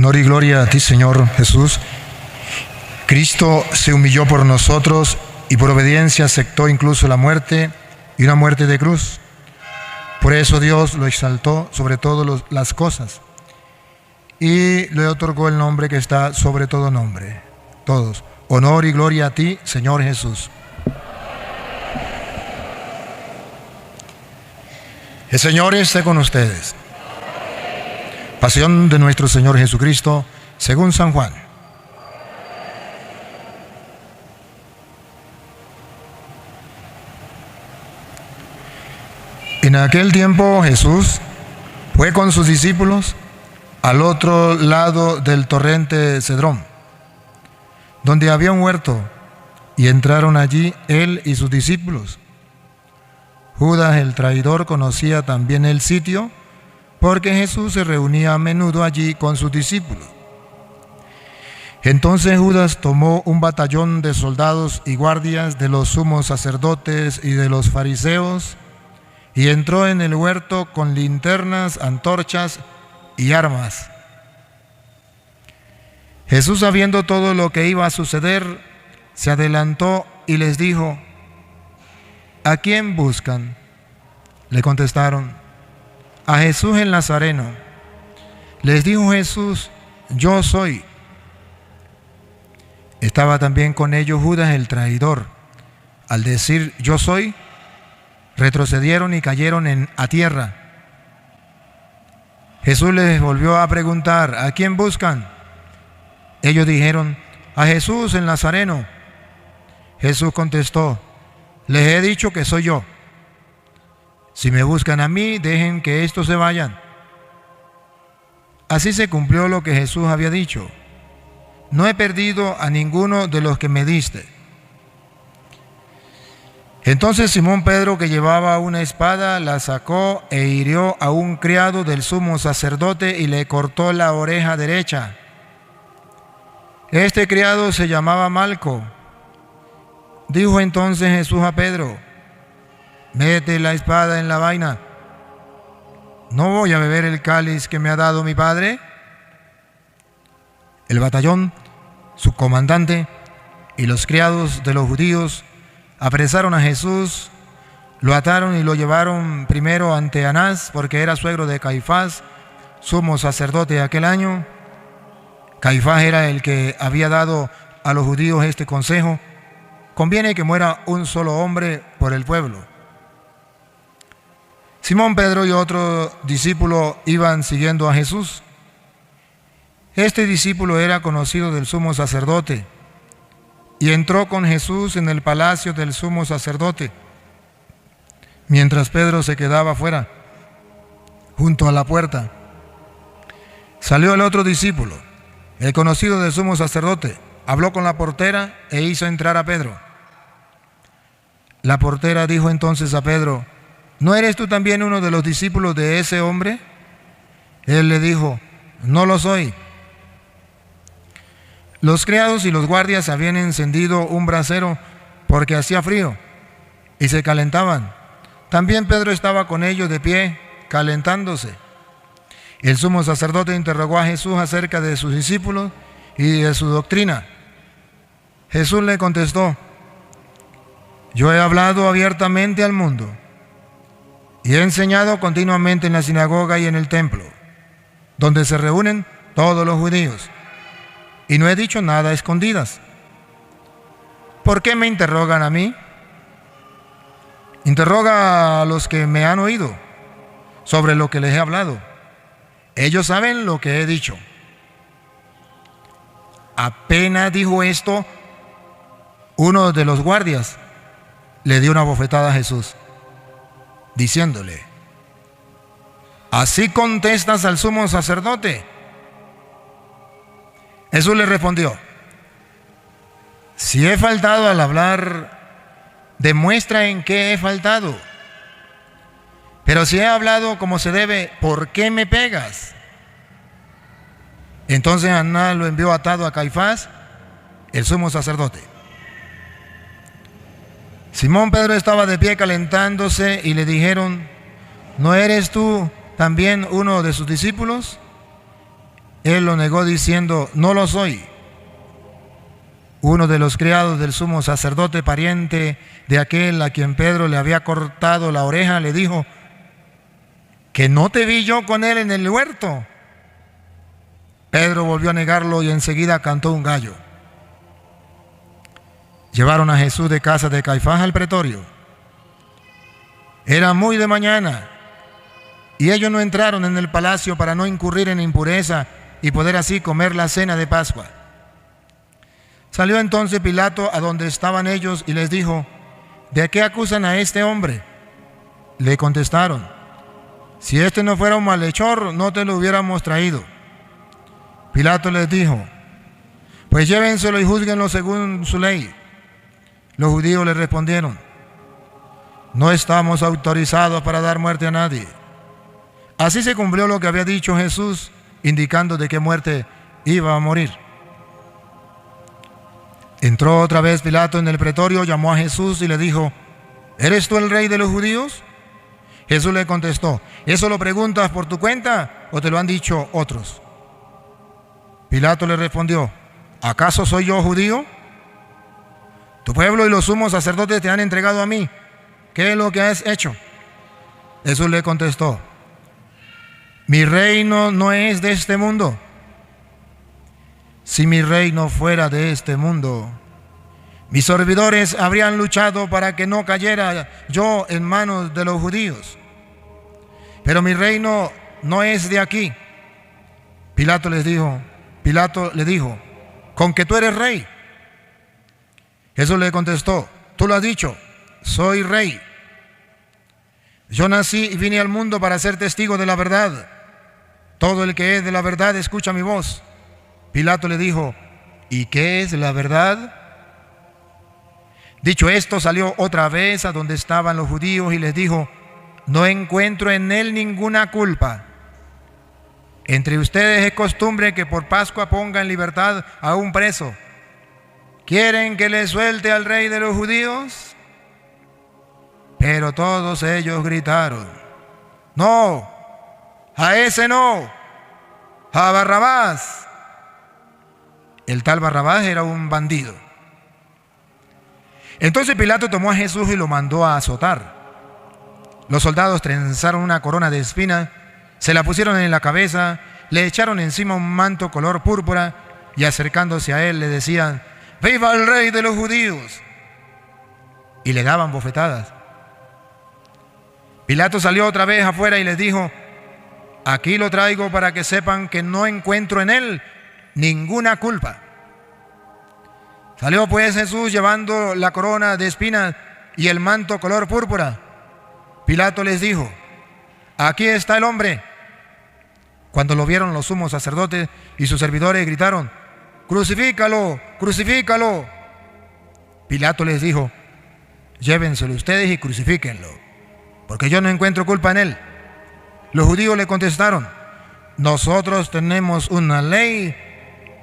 Honor y gloria a ti, Señor Jesús. Cristo se humilló por nosotros y por obediencia aceptó incluso la muerte y una muerte de cruz. Por eso Dios lo exaltó sobre todas las cosas y le otorgó el nombre que está sobre todo nombre. Todos. Honor y gloria a ti, Señor Jesús. El Señor esté con ustedes. Pasión de nuestro Señor Jesucristo, según San Juan. En aquel tiempo Jesús fue con sus discípulos al otro lado del torrente Cedrón, donde había un huerto, y entraron allí él y sus discípulos. Judas el traidor conocía también el sitio, porque Jesús se reunía a menudo allí con sus discípulos. Entonces Judas tomó un batallón de soldados y guardias de los sumos sacerdotes y de los fariseos, y entró en el huerto con linternas, antorchas y armas. Jesús, sabiendo todo lo que iba a suceder, se adelantó y les dijo: ¿A quién buscan? Le contestaron: a Jesús el Nazareno. Les dijo Jesús: yo soy. Estaba también con ellos Judas el traidor. Al decir yo soy, retrocedieron y cayeron a tierra. Jesús les volvió a preguntar: ¿a quién buscan? Ellos dijeron: a Jesús el Nazareno. Jesús contestó: les he dicho que soy yo. Si me buscan a mí, dejen que estos se vayan. Así se cumplió lo que Jesús había dicho: no he perdido a ninguno de los que me diste. Entonces Simón Pedro, que llevaba una espada, la sacó e hirió a un criado del sumo sacerdote y le cortó la oreja derecha. Este criado se llamaba Malco. Dijo entonces Jesús a Pedro: mete la espada en la vaina. ¿No voy a beber el cáliz que me ha dado mi padre? El batallón, su comandante y los criados de los judíos apresaron a Jesús, lo ataron y lo llevaron primero ante Anás, porque era suegro de Caifás, sumo sacerdote de aquel año. Caifás era el que había dado a los judíos este consejo: conviene que muera un solo hombre por el pueblo. Simón Pedro y otro discípulo iban siguiendo a Jesús. Este discípulo era conocido del sumo sacerdote y entró con Jesús en el palacio del sumo sacerdote, mientras Pedro se quedaba afuera, junto a la puerta. Salió el otro discípulo, el conocido del sumo sacerdote, habló con la portera e hizo entrar a Pedro. La portera dijo entonces a Pedro: ¿no eres tú también uno de los discípulos de ese hombre? Él le dijo: no lo soy. Los criados y los guardias habían encendido un brasero porque hacía frío y se calentaban. También Pedro estaba con ellos de pie, calentándose. El sumo sacerdote interrogó a Jesús acerca de sus discípulos y de su doctrina. Jesús le contestó: yo he hablado abiertamente al mundo y he enseñado continuamente en la sinagoga y en el templo, donde se reúnen todos los judíos, y no he dicho nada a escondidas. ¿Por qué me interrogan a mí? Interroga a los que me han oído sobre lo que les he hablado. Ellos saben lo que he dicho. Apenas dijo esto, uno de los guardias le dio una bofetada a Jesús, diciéndole: ¿así contestas al sumo sacerdote? Jesús le respondió: si he faltado al hablar, demuestra en qué he faltado. Pero si he hablado como se debe, ¿por qué me pegas? Entonces Anás lo envió atado a Caifás, el sumo sacerdote. Simón Pedro estaba de pie calentándose y le dijeron: ¿no eres tú también uno de sus discípulos? Él lo negó diciendo: no lo soy. Uno de los criados del sumo sacerdote, pariente de aquel a quien Pedro le había cortado la oreja, le dijo: ¿que no te vi yo con él en el huerto? Pedro volvió a negarlo y enseguida cantó un gallo. Llevaron a Jesús de casa de Caifás al pretorio. Era muy de mañana y ellos no entraron en el palacio para no incurrir en impureza y poder así comer la cena de Pascua. Salió entonces Pilato a donde estaban ellos y les dijo: ¿de qué acusan a este hombre? Le contestaron: si este no fuera un malhechor, no te lo hubiéramos traído. Pilato les dijo: pues llévenselo y júzguenlo según su ley. Los judíos le respondieron: no estamos autorizados para dar muerte a nadie. Así se cumplió lo que había dicho Jesús, indicando de qué muerte iba a morir. Entró otra vez Pilato en el pretorio, llamó a Jesús y le dijo: ¿eres tú el rey de los judíos? Jesús le contestó: ¿eso lo preguntas por tu cuenta o te lo han dicho otros? Pilato le respondió: ¿acaso soy yo judío? Tu pueblo y los sumos sacerdotes te han entregado a mí. ¿Qué es lo que has hecho? Jesús le contestó: mi reino no es de este mundo. Si mi reino fuera de este mundo, mis servidores habrían luchado para que no cayera yo en manos de los judíos. Pero mi reino no es de aquí. Pilato le dijo: ¿con que tú eres rey? Jesús le contestó: tú lo has dicho, soy rey. Yo nací y vine al mundo para ser testigo de la verdad. Todo el que es de la verdad escucha mi voz. Pilato le dijo: ¿y qué es la verdad? Dicho esto, salió otra vez a donde estaban los judíos y les dijo: no encuentro en él ninguna culpa. Entre ustedes es costumbre que por Pascua ponga en libertad a un preso. ¿Quieren que le suelte al rey de los judíos? Pero todos ellos gritaron: no, a ese no, a Barrabás. El tal Barrabás era un bandido. Entonces Pilato tomó a Jesús y lo mandó a azotar. Los soldados trenzaron una corona de espinas, se la pusieron en la cabeza, le echaron encima un manto color púrpura y acercándose a él le decían: ¡viva el rey de los judíos! Y le daban bofetadas. Pilato salió otra vez afuera y les dijo: aquí lo traigo para que sepan que no encuentro en él ninguna culpa. Salió pues Jesús llevando la corona de espinas y el manto color púrpura. Pilato les dijo: aquí está el hombre. Cuando lo vieron los sumos sacerdotes y sus servidores gritaron: ¡crucifícalo! ¡Crucifícalo! Pilato les dijo: llévenselo ustedes y crucifíquenlo, porque yo no encuentro culpa en él. Los judíos le contestaron: nosotros tenemos una ley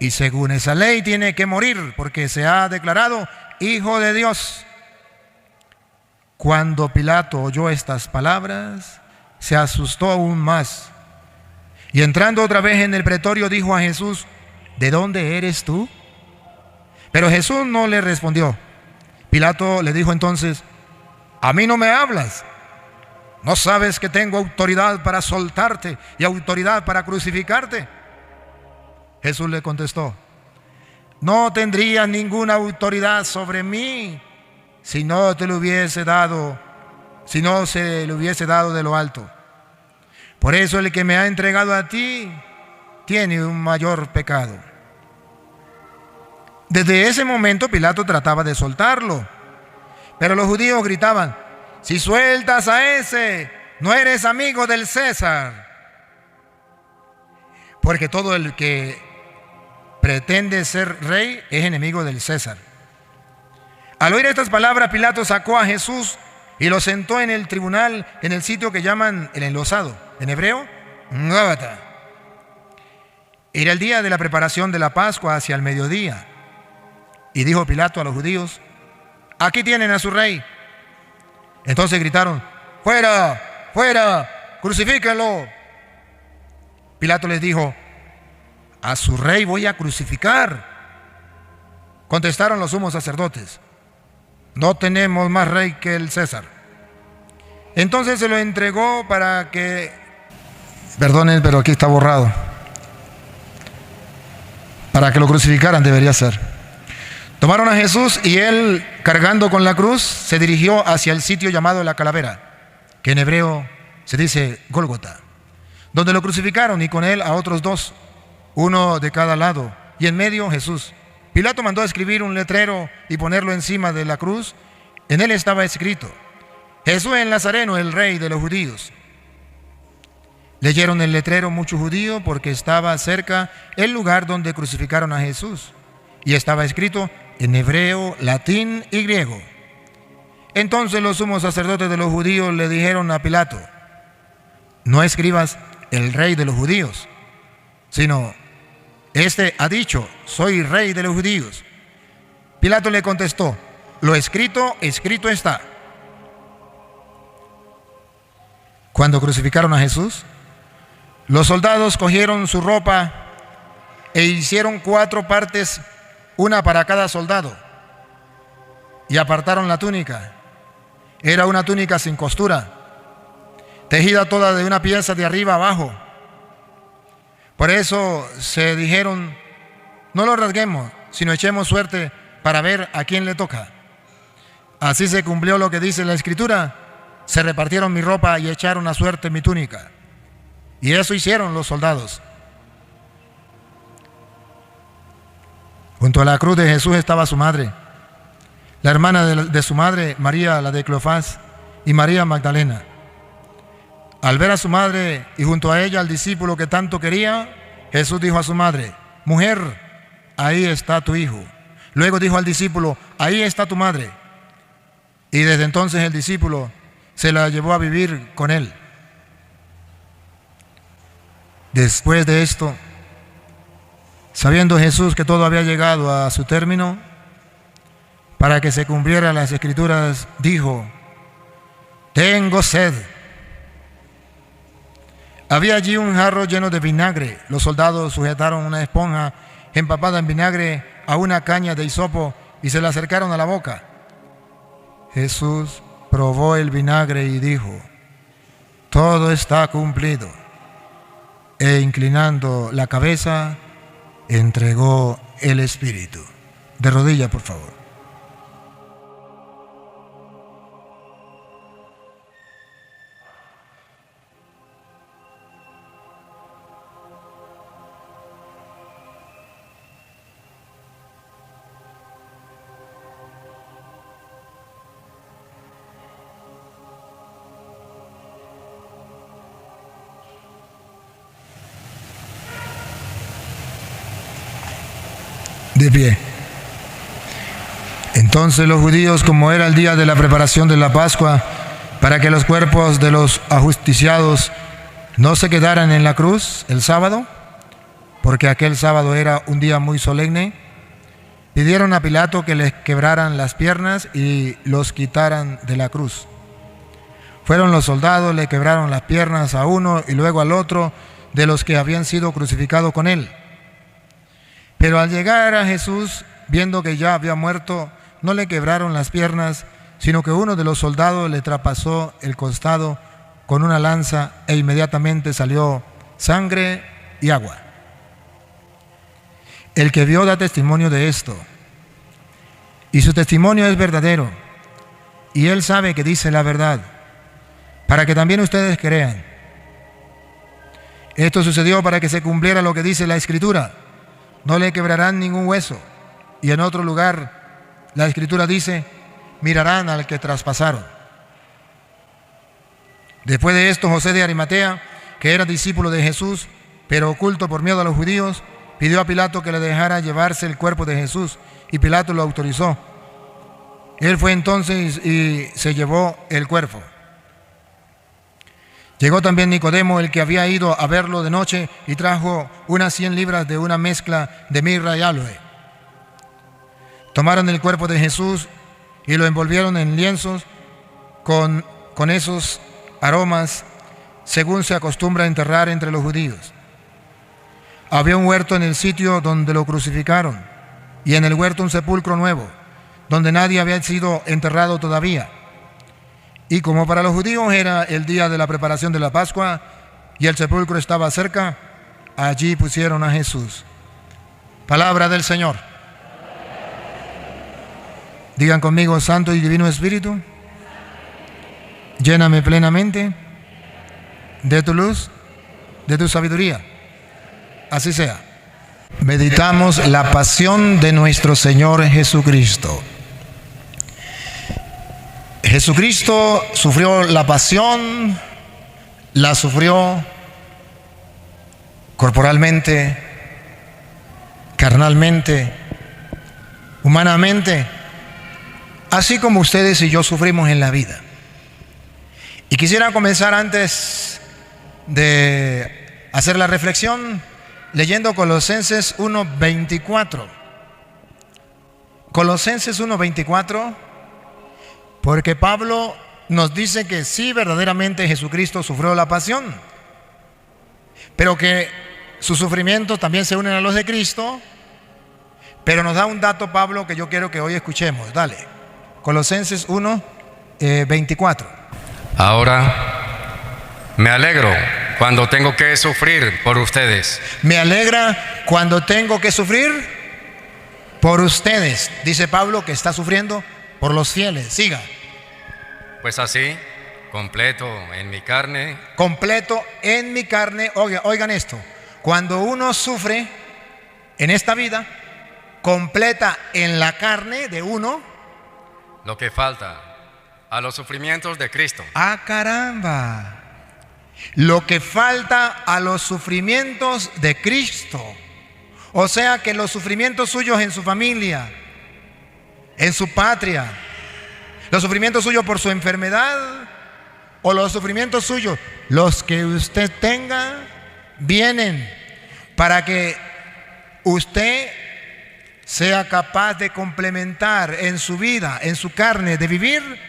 y según esa ley tiene que morir porque se ha declarado Hijo de Dios. Cuando Pilato oyó estas palabras, se asustó aún más y entrando otra vez en el pretorio dijo a Jesús: ¿de dónde eres tú? Pero Jesús no le respondió. Pilato le dijo entonces: ¿a mí no me hablas? ¿No sabes que tengo autoridad para soltarte y autoridad para crucificarte? Jesús le contestó: no tendrías ninguna autoridad sobre mí si no se le hubiese dado de lo alto. Por eso el que me ha entregado a ti tiene un mayor pecado. Desde ese momento Pilato trataba de soltarlo, pero los judíos gritaban: si sueltas a ese, no eres amigo del César. Porque todo el que pretende ser rey es enemigo del César. Al oír estas palabras, Pilato sacó a Jesús y lo sentó en el tribunal, en el sitio que llaman el enlosado, en hebreo, Gábata. Era el día de la preparación de la Pascua, hacia el mediodía. Y dijo Pilato a los judíos: aquí tienen a su rey. Entonces gritaron: ¡fuera! ¡Fuera! ¡Crucifíquenlo! Pilato les dijo: a su rey voy a crucificar. Contestaron los sumos sacerdotes: no tenemos más rey que el César. Entonces se lo entregó para que... Perdonen, pero aquí está borrado. Para que lo crucificaran debería ser. Tomaron a Jesús y él, cargando con la cruz, se dirigió hacia el sitio llamado la Calavera, que en hebreo se dice Gólgota, donde lo crucificaron, y con él a otros dos, uno de cada lado, y en medio Jesús. Pilato mandó a escribir un letrero y ponerlo encima de la cruz. En él estaba escrito: Jesús el Nazareno, el rey de los judíos. Leyeron el letrero muchos judíos porque estaba cerca el lugar donde crucificaron a Jesús, y estaba escrito en hebreo, latín y griego. Entonces los sumos sacerdotes de los judíos le dijeron a Pilato: no escribas el rey de los judíos, sino este ha dicho: soy rey de los judíos. Pilato le contestó: lo escrito, escrito está. Cuando crucificaron a Jesús, los soldados cogieron su ropa e hicieron 4 partes, una para cada soldado, y apartaron la túnica. Era una túnica sin costura, tejida toda de una pieza de arriba abajo. Por eso se dijeron: no lo rasguemos, sino echemos suerte para ver a quién le toca. Así se cumplió lo que dice la Escritura: se repartieron mi ropa y echaron a suerte mi túnica. Y eso hicieron los soldados. Junto a la cruz de Jesús estaba su madre, la hermana de su madre, María, la de Cleofás, y María Magdalena. Al ver a su madre y junto a ella al discípulo que tanto quería, Jesús dijo a su madre: mujer, ahí está tu hijo. Luego dijo al discípulo: ahí está tu madre. Y desde entonces el discípulo se la llevó a vivir con él. Después de esto, sabiendo Jesús que todo había llegado a su término, para que se cumplieran las Escrituras, dijo: tengo sed. Había allí un jarro lleno de vinagre. Los soldados sujetaron una esponja empapada en vinagre a una caña de hisopo y se la acercaron a la boca. Jesús probó el vinagre y dijo: todo está cumplido. E inclinando la cabeza, entregó el Espíritu. De rodillas, por favor. De pie. Entonces los judíos, como era el día de la preparación de la Pascua, para que los cuerpos de los ajusticiados no se quedaran en la cruz el sábado, porque aquel sábado era un día muy solemne, pidieron a Pilato que les quebraran las piernas y los quitaran de la cruz. Fueron los soldados, le quebraron las piernas a uno y luego al otro de los que habían sido crucificados con él. Pero al llegar a Jesús, viendo que ya había muerto, no le quebraron las piernas, sino que uno de los soldados le traspasó el costado con una lanza e inmediatamente salió sangre y agua. El que vio da testimonio de esto, y su testimonio es verdadero, y él sabe que dice la verdad, para que también ustedes crean. Esto sucedió para que se cumpliera lo que dice la Escritura: no le quebrarán ningún hueso. Y en otro lugar, la Escritura dice: mirarán al que traspasaron. Después de esto, José de Arimatea, que era discípulo de Jesús, pero oculto por miedo a los judíos, pidió a Pilato que le dejara llevarse el cuerpo de Jesús, y Pilato lo autorizó. Él fue entonces y se llevó el cuerpo. Llegó también Nicodemo, el que había ido a verlo de noche, y trajo unas 100 libras de una mezcla de mirra y aloe. Tomaron el cuerpo de Jesús y lo envolvieron en lienzos con esos aromas, según se acostumbra enterrar entre los judíos. Había un huerto en el sitio donde lo crucificaron, y en el huerto un sepulcro nuevo, donde nadie había sido enterrado todavía. Y como para los judíos era el día de la preparación de la Pascua, y el sepulcro estaba cerca, allí pusieron a Jesús. Palabra del Señor. Digan conmigo: Santo y Divino Espíritu, lléname plenamente de tu luz, de tu sabiduría. Así sea. Meditamos la pasión de nuestro Señor Jesucristo. Jesucristo sufrió la pasión, la sufrió corporalmente, carnalmente, humanamente, así como ustedes y yo sufrimos en la vida. Y quisiera comenzar, antes de hacer la reflexión, leyendo Colosenses 1:24. Colosenses 1:24, porque Pablo nos dice que sí, verdaderamente Jesucristo sufrió la pasión, pero que sus sufrimientos también se unen a los de Cristo. Pero nos da un dato Pablo que yo quiero que hoy escuchemos. Dale, Colosenses 1:24. Ahora me alegro cuando tengo que sufrir por ustedes. Me alegra cuando tengo que sufrir por ustedes. Dice Pablo que está sufriendo por los fieles. Siga. Pues así, completo en mi carne. Completo en mi carne. Oigan esto. Cuando uno sufre en esta vida, completa en la carne de uno Lo que falta a los sufrimientos de Cristo. ¡Ah, caramba! Lo que falta a los sufrimientos de Cristo. O sea que los sufrimientos suyos en su familia, en su patria, los sufrimientos suyos por su enfermedad, o los sufrimientos suyos, los que usted tenga, vienen para que usted sea capaz de complementar en su vida, en su carne, de vivir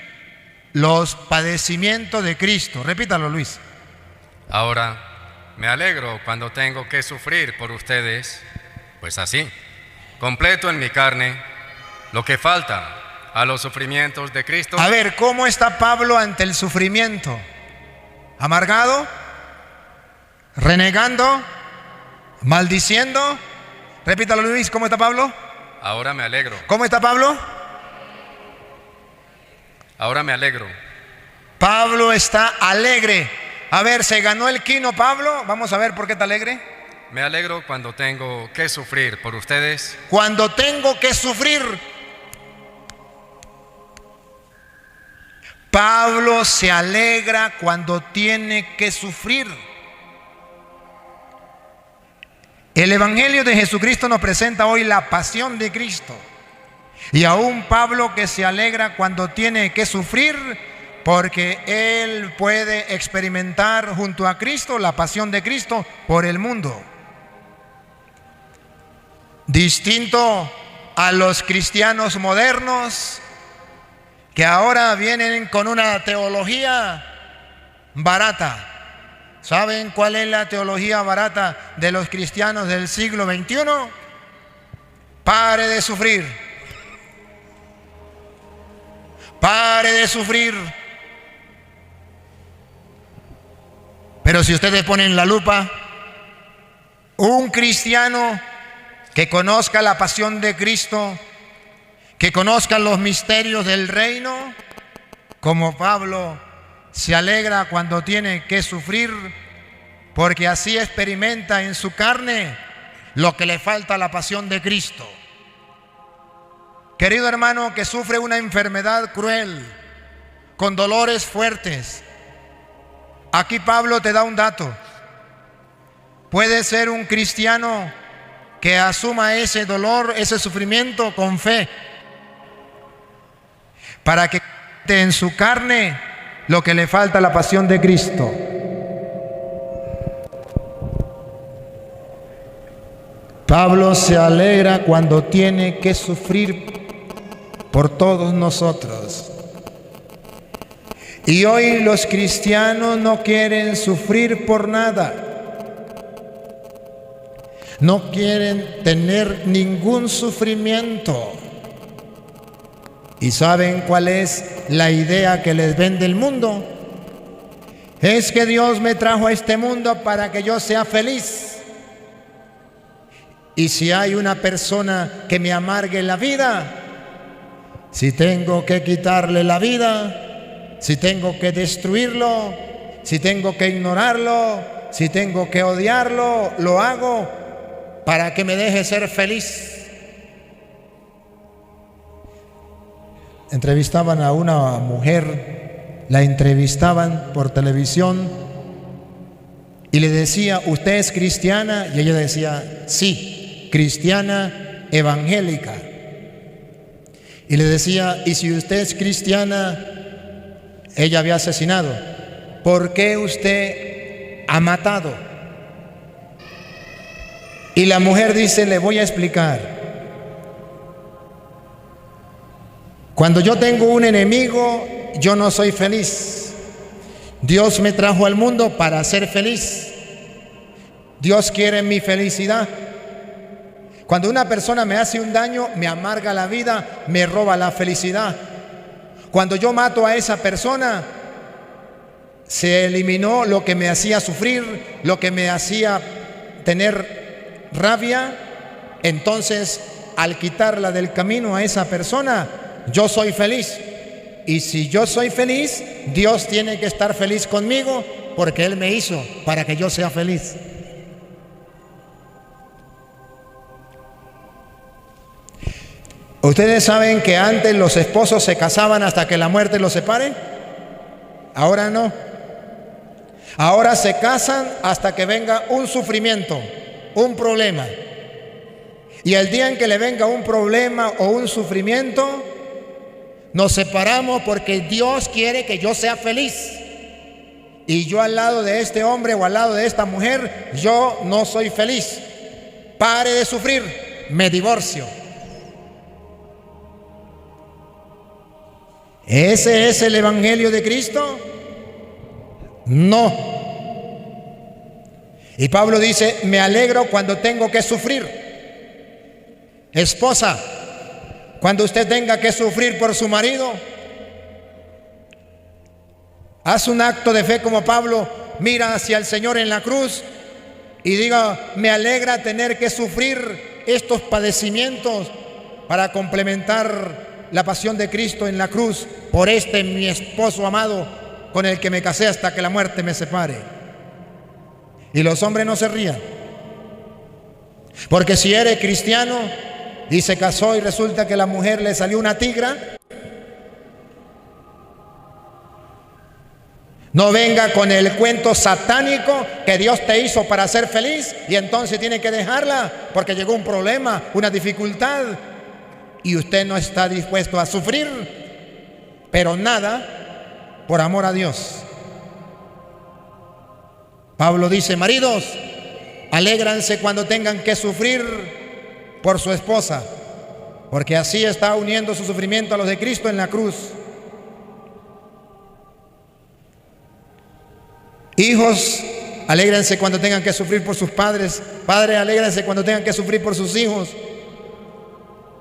los padecimientos de Cristo. Repítalo, Luis. Ahora me alegro cuando tengo que sufrir por ustedes. Pues así, completo en mi carne, lo que falta a los sufrimientos de Cristo. A ver, ¿cómo está Pablo ante el sufrimiento? ¿Amargado? ¿Renegando? ¿Maldiciendo? Repítalo, Luis, ¿cómo está Pablo? Ahora me alegro. ¿Cómo está Pablo? Ahora me alegro. Pablo está alegre. A ver, ¿se ganó el quino Pablo? Vamos a ver por qué está alegre. Me alegro cuando tengo que sufrir por ustedes. Cuando tengo que sufrir. Pablo se alegra cuando tiene que sufrir. El Evangelio de Jesucristo nos presenta hoy la pasión de Cristo. Y aún Pablo que se alegra cuando tiene que sufrir, porque él puede experimentar junto a Cristo la pasión de Cristo por el mundo. Distinto a los cristianos modernos que ahora vienen con una teología barata. ¿Saben cuál es la teología barata de los cristianos del siglo XXI? Pare de sufrir. Pare de sufrir. Pero si ustedes ponen la lupa, un cristiano que conozca la pasión de Cristo, que conozca los misterios del reino, como Pablo, se alegra cuando tiene que sufrir, porque así experimenta en su carne lo que le falta a la pasión de Cristo. Querido hermano que sufre una enfermedad cruel, con dolores fuertes, aquí Pablo te da un dato. Puede ser un cristiano que asuma ese dolor, ese sufrimiento con fe, para que en su carne lo que le falta a la pasión de Cristo. Pablo se alegra cuando tiene que sufrir por todos nosotros. Y hoy los cristianos no quieren sufrir por nada. no quieren tener ningún sufrimiento. ¿Y saben cuál es la idea que les vende el mundo? Es que Dios me trajo a este mundo para que yo sea feliz. Y si hay una persona que me amargue la vida, si tengo que quitarle la vida, si tengo que destruirlo, si tengo que ignorarlo, si tengo que odiarlo, lo hago para que me deje ser feliz. Entrevistaban a una mujer, la entrevistaban por televisión y le decía, ¿usted es cristiana? Y ella decía, sí, cristiana evangélica. Y le decía, ¿y si usted es cristiana? Ella había asesinado. ¿Por qué usted ha matado? Y la mujer dice, le voy a explicar. Cuando yo tengo un enemigo, yo no soy feliz. Dios me trajo al mundo para ser feliz. Dios quiere mi felicidad. Cuando una persona me hace un daño, me amarga la vida, me roba la felicidad. Cuando yo mato a esa persona, se eliminó lo que me hacía sufrir, lo que me hacía tener rabia. Entonces, al quitarla del camino a esa persona, yo soy feliz. Y si yo soy feliz, Dios tiene que estar feliz conmigo, porque Él me hizo para que yo sea feliz. Ustedes saben que antes los esposos se casaban hasta que la muerte los separe. Ahora no. Ahora se casan hasta que venga un sufrimiento, un problema. Y el día en que le venga un problema o un sufrimiento, nos separamos porque Dios quiere que yo sea feliz. Y yo al lado de este hombre o al lado de esta mujer, yo no soy feliz. Pare de sufrir, me divorcio. ¿Ese es el evangelio de Cristo? No. Y Pablo dice, me alegro cuando tengo que sufrir. Esposa, cuando usted tenga que sufrir por su marido, haz un acto de fe como Pablo, mira hacia el Señor en la cruz y diga, me alegra tener que sufrir estos padecimientos para complementar la pasión de Cristo en la cruz por mi esposo amado con el que me casé hasta que la muerte me separe. Y los hombres no se rían, porque si eres cristiano y se casó y resulta que la mujer le salió una tigra, no venga con el cuento satánico que Dios te hizo para ser feliz y entonces tiene que dejarla porque llegó un problema, una dificultad y usted no está dispuesto a sufrir, pero nada por amor a Dios. Pablo dice, maridos, alégranse cuando tengan que sufrir por su esposa, porque así está uniendo su sufrimiento a los de Cristo en la cruz. Hijos, alégrense cuando tengan que sufrir por sus padres. Padres, alégrense cuando tengan que sufrir por sus hijos,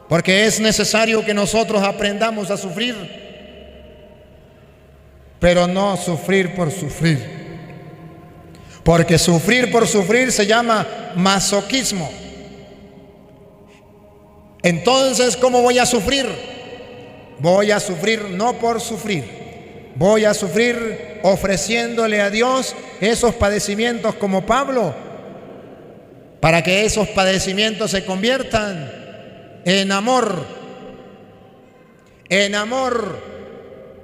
porque es necesario que nosotros aprendamos a sufrir, pero no sufrir por sufrir, porque sufrir por sufrir se llama masoquismo. Entonces, ¿cómo voy a sufrir? Voy a sufrir no por sufrir, voy a sufrir ofreciéndole a Dios esos padecimientos como Pablo, para que esos padecimientos se conviertan en amor. En amor.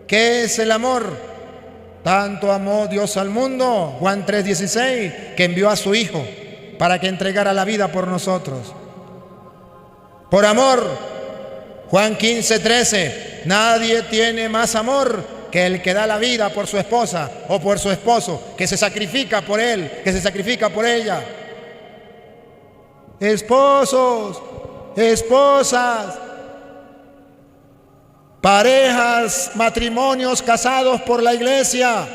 ¿Qué es el amor? Tanto amó Dios al mundo, Juan 3:16, que envió a su Hijo para que entregara la vida por nosotros. Por amor, Juan 15:13, nadie tiene más amor que el que da la vida por su esposa o por su esposo, que se sacrifica por él, que se sacrifica por ella. Esposos, esposas, parejas, matrimonios casados por la iglesia,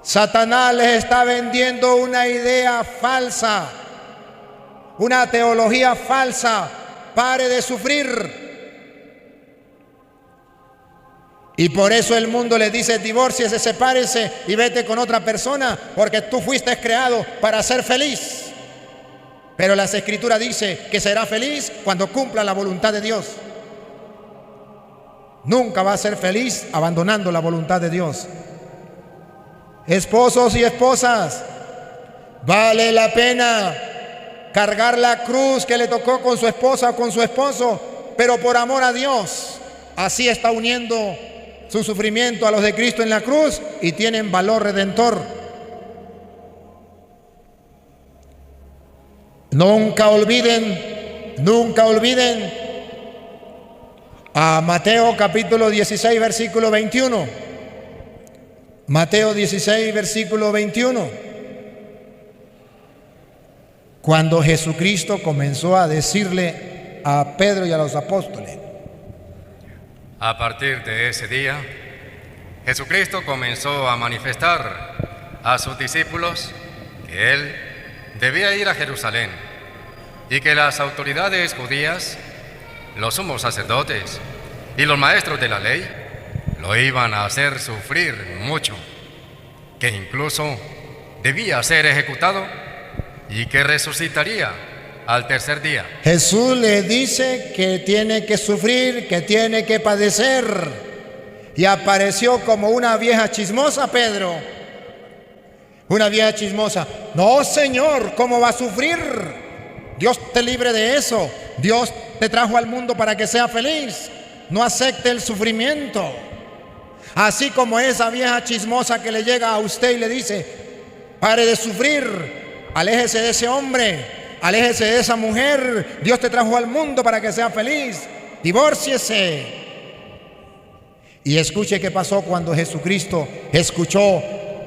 Satanás les está vendiendo una idea falsa una teología falsa. Pare de sufrir. Y por eso el mundo le dice: divórciese, sepárese y vete con otra persona, porque tú fuiste creado para ser feliz. Pero las Escrituras dicen que será feliz cuando cumpla la voluntad de Dios. Nunca va a ser feliz abandonando la voluntad de Dios. Esposos y esposas, vale la pena cargar la cruz que le tocó con su esposa o con su esposo, pero por amor a Dios. Así está uniendo su sufrimiento a los de Cristo en la cruz y tienen valor redentor. Nunca olviden a Mateo capítulo 16, versículo 21. Mateo 16, versículo 21. Cuando Jesucristo comenzó a decirle a Pedro y a los apóstoles: a partir de ese día, Jesucristo comenzó a manifestar a sus discípulos que Él debía ir a Jerusalén y que las autoridades judías, los sumos sacerdotes y los maestros de la ley lo iban a hacer sufrir mucho, que incluso debía ser ejecutado y que resucitaría al tercer día. Jesús le dice que tiene que sufrir, que tiene que padecer. Y apareció como una vieja chismosa, Pedro. Una vieja chismosa. No, Señor, ¿cómo va a sufrir? Dios te libre de eso. Dios te trajo al mundo para que sea feliz. No acepte el sufrimiento. Así como esa vieja chismosa que le llega a usted y le dice: pare de sufrir, aléjese de ese hombre, aléjese de esa mujer. Dios te trajo al mundo para que sea feliz. Divórciese. Y escuche qué pasó cuando Jesucristo escuchó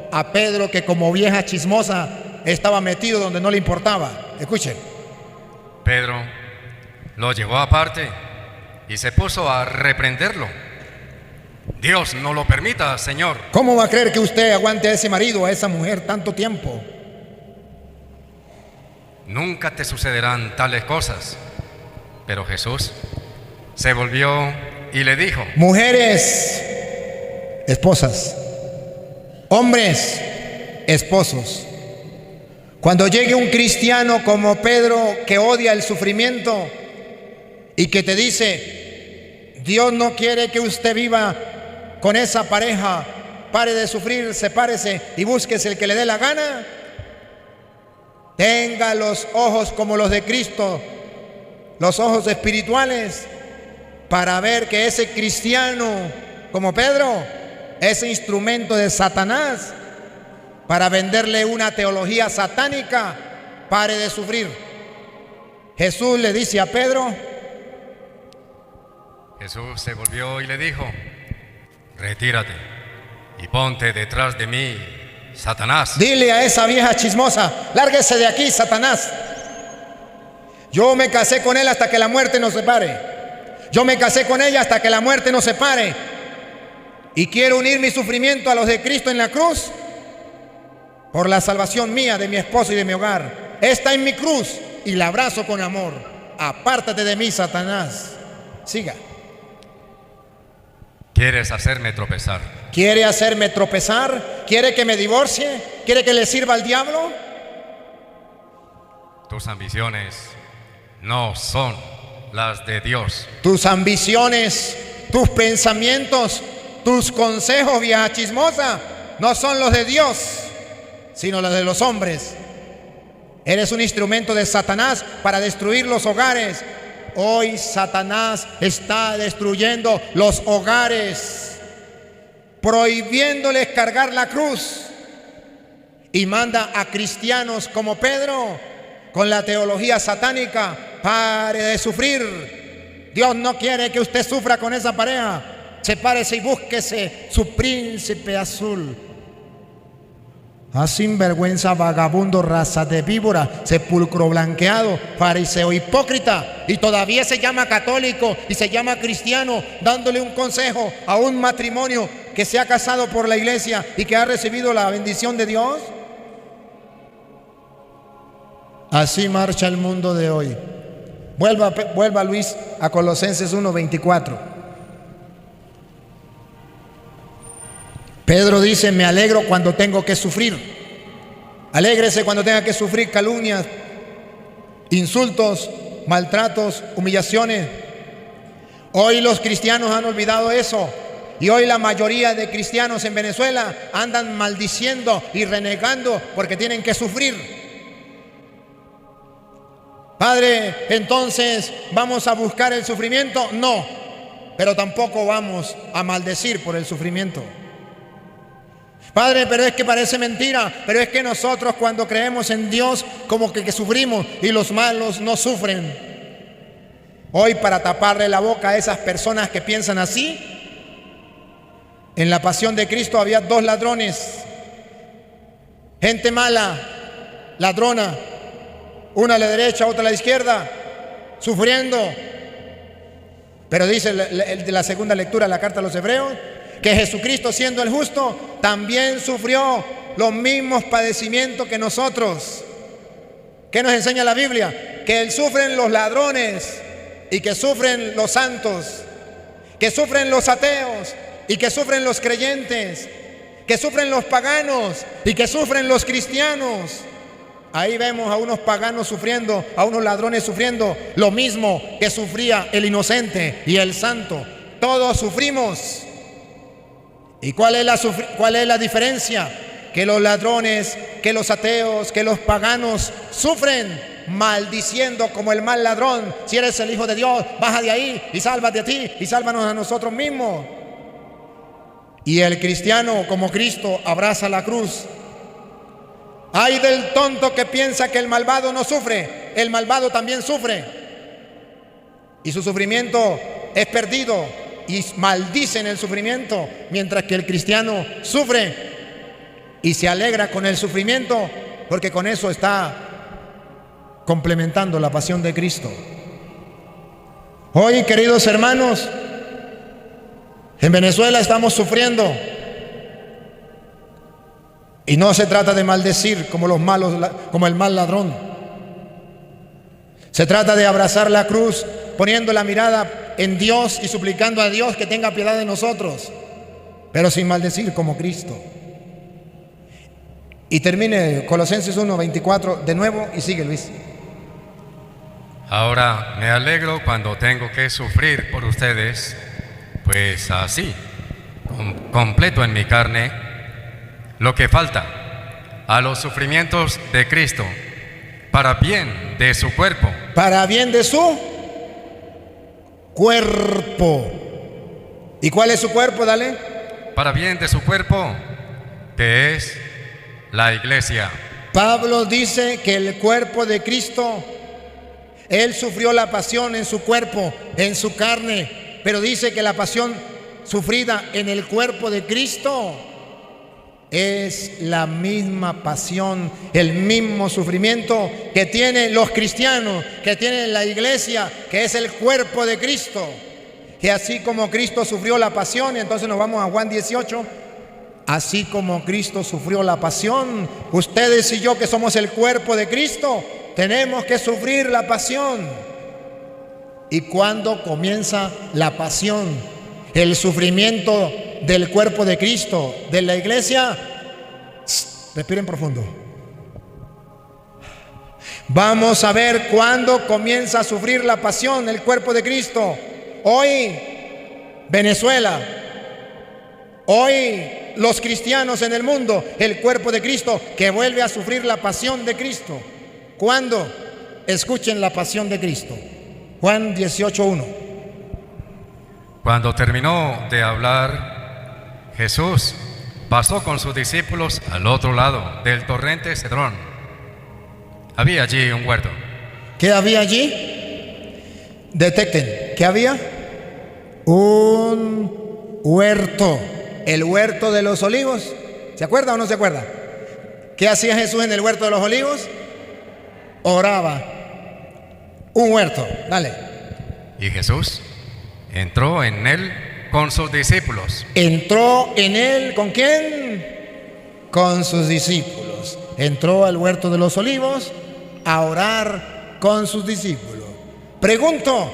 a Pedro, que como vieja chismosa estaba metido donde no le importaba. Escuche. Pedro lo llevó aparte y se puso a reprenderlo. Dios no lo permita, Señor. ¿Cómo va a creer que usted aguante a ese marido, a esa mujer tanto tiempo? Nunca te sucederán tales cosas. Pero Jesús se volvió y le dijo: mujeres, esposas; hombres, esposos. Cuando llegue un cristiano como Pedro, que odia el sufrimiento y que te dice: Dios no quiere que usted viva con esa pareja, pare de sufrir, sepárese y búsquese el que le dé la gana. Tenga los ojos como los de Cristo, los ojos espirituales, para ver que ese cristiano como Pedro es instrumento de Satanás para venderle una teología satánica. Pare de sufrir. Jesús le dice a Pedro. Jesús se volvió y le dijo: retírate y ponte detrás de mí, Satanás. Dile a esa vieja chismosa: lárguese de aquí, Satanás. Yo me casé con él hasta que la muerte nos separe. Yo me casé con ella hasta que la muerte nos separe. Y quiero unir mi sufrimiento a los de Cristo en la cruz por la salvación mía, de mi esposo y de mi hogar. Esta es mi cruz y la abrazo con amor. Apártate de mí, Satanás. Siga. ¿Quieres hacerme tropezar? ¿Quiere hacerme tropezar? ¿Quiere que me divorcie? ¿Quiere que le sirva al diablo? Tus ambiciones no son las de Dios. Tus ambiciones, tus pensamientos, tus consejos, vieja chismosa, no son los de Dios, sino los de los hombres. Eres un instrumento de Satanás para destruir los hogares. Hoy Satanás está destruyendo los hogares, prohibiéndoles cargar la cruz, y manda a cristianos como Pedro con la teología satánica: pare de sufrir. Dios no quiere que usted sufra con esa pareja. Sepárese y búsquese su príncipe azul. Sinvergüenza, vagabundo, raza de víbora, sepulcro blanqueado, fariseo hipócrita, y todavía se llama católico y se llama cristiano, dándole un consejo a un matrimonio que se ha casado por la iglesia y que ha recibido la bendición de Dios. Así marcha el mundo de hoy. Vuelva Luis a Colosenses 1:24. Pedro dice: me alegro cuando tengo que sufrir. Alégrese cuando tenga que sufrir calumnias, insultos, maltratos, humillaciones. Hoy los cristianos han olvidado eso. Y hoy la mayoría de cristianos en Venezuela andan maldiciendo y renegando porque tienen que sufrir. Padre, entonces, ¿vamos a buscar el sufrimiento? No, pero tampoco vamos a maldecir por el sufrimiento. Padre, pero es que parece mentira, pero es que nosotros cuando creemos en Dios como que sufrimos y los malos no sufren. Hoy, para taparle la boca a esas personas que piensan así, en la pasión de Cristo había 2 ladrones, gente mala, ladrona, una a la derecha, otra a la izquierda, sufriendo. Pero dice la segunda lectura de la carta a los Hebreos, que Jesucristo, siendo el justo, también sufrió los mismos padecimientos que nosotros. ¿Qué nos enseña la Biblia? Que sufren los ladrones y que sufren los santos, que sufren los ateos y que sufren los creyentes, que sufren los paganos y que sufren los cristianos. Ahí vemos a unos paganos sufriendo, a unos ladrones sufriendo lo mismo que sufría el inocente y el santo. Todos sufrimos. ¿Y cuál es la diferencia? Que los ladrones, que los ateos, que los paganos sufren maldiciendo como el mal ladrón: si eres el Hijo de Dios, baja de ahí y sálvate a ti y sálvanos a nosotros mismos. Y el cristiano, como Cristo, abraza la cruz. Ay del tonto que piensa que el malvado no sufre. El malvado también sufre. Y su sufrimiento es perdido y maldice en el sufrimiento, mientras que el cristiano sufre y se alegra con el sufrimiento, porque con eso está complementando la pasión de Cristo. Hoy, queridos hermanos, en Venezuela estamos sufriendo. Y no se trata de maldecir como los malos, como el mal ladrón. Se trata de abrazar la cruz, poniendo la mirada en Dios y suplicando a Dios que tenga piedad de nosotros, pero sin maldecir como Cristo. Y termine Colosenses 1:24 de nuevo y sigue, Luis. Ahora me alegro cuando tengo que sufrir por ustedes, pues así, completo en mi carne, lo que falta a los sufrimientos de Cristo, para bien de su cuerpo. Para bien de su cuerpo. ¿Y cuál es su cuerpo? Dale. Para bien de su cuerpo, que es la iglesia. Pablo dice que el cuerpo de Cristo, Él sufrió la pasión en su cuerpo, en su carne, pero dice que la pasión sufrida en el cuerpo de Cristo es la misma pasión, el mismo sufrimiento que tienen los cristianos, que tiene la iglesia, que es el cuerpo de Cristo. Que así como Cristo sufrió la pasión, y entonces nos vamos a Juan 18, así como Cristo sufrió la pasión, ustedes y yo, que somos el cuerpo de Cristo, tenemos que sufrir la pasión. ¿Y cuándo comienza la pasión? El sufrimiento del cuerpo de Cristo, de la iglesia. Respiren profundo. Vamos a ver cuándo comienza a sufrir la pasión el cuerpo de Cristo. Hoy Venezuela, hoy los cristianos en el mundo, el cuerpo de Cristo que vuelve a sufrir la pasión de Cristo. ¿Cuándo? Escuchen la pasión de Cristo. Juan 18:1. Cuando terminó de hablar, Jesús pasó con sus discípulos al otro lado del torrente Cedrón. Había allí un huerto. ¿Qué había allí? Detecten, ¿qué había? Un huerto, el huerto de los olivos. ¿Se acuerda o no se acuerda? ¿Qué hacía Jesús en el huerto de los olivos? Oraba. Un huerto, dale. Y Jesús entró en él con sus discípulos. ¿Entró en él con quién? Con sus discípulos. Entró al huerto de los olivos a orar con sus discípulos. Pregunto,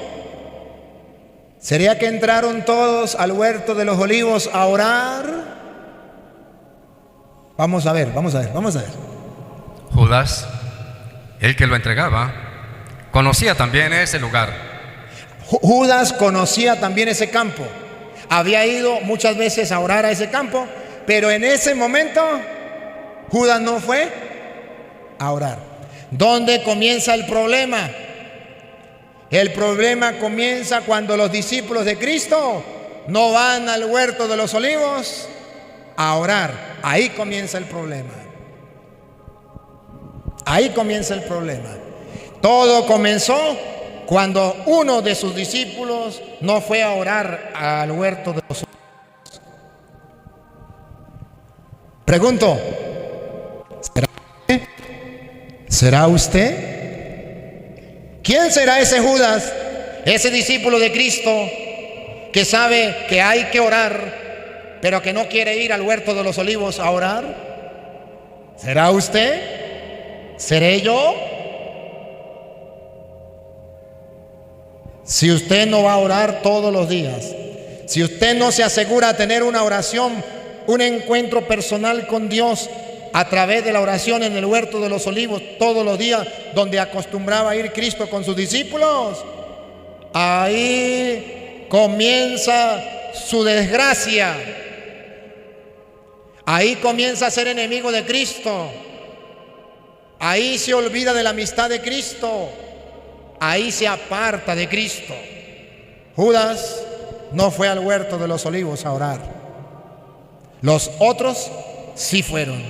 ¿sería que entraron todos al huerto de los olivos a orar? Vamos a ver. Judas, el que lo entregaba, conocía también ese lugar. Judas conocía también ese campo. Había ido muchas veces a orar a ese campo, pero en ese momento Judas no fue a orar. ¿Dónde comienza el problema? El problema comienza cuando los discípulos de Cristo no van al huerto de los olivos a orar. Ahí comienza el problema. Ahí comienza el problema. Todo comenzó cuando uno de sus discípulos no fue a orar al huerto de los olivos. Pregunto, ¿será usted? ¿Quién será ese Judas, ese discípulo de Cristo que sabe que hay que orar, pero que no quiere ir al huerto de los olivos a orar? ¿Será usted? ¿Seré yo? Si usted no va a orar todos los días, si usted no se asegura de tener una oración, un encuentro personal con Dios a través de la oración en el huerto de los olivos todos los días, donde acostumbraba a ir Cristo con sus discípulos, ahí comienza su desgracia. Ahí comienza a ser enemigo de Cristo. Ahí se olvida de la amistad de Cristo. Ahí se aparta de Cristo. Judas no fue al huerto de los olivos a orar. Los otros sí fueron.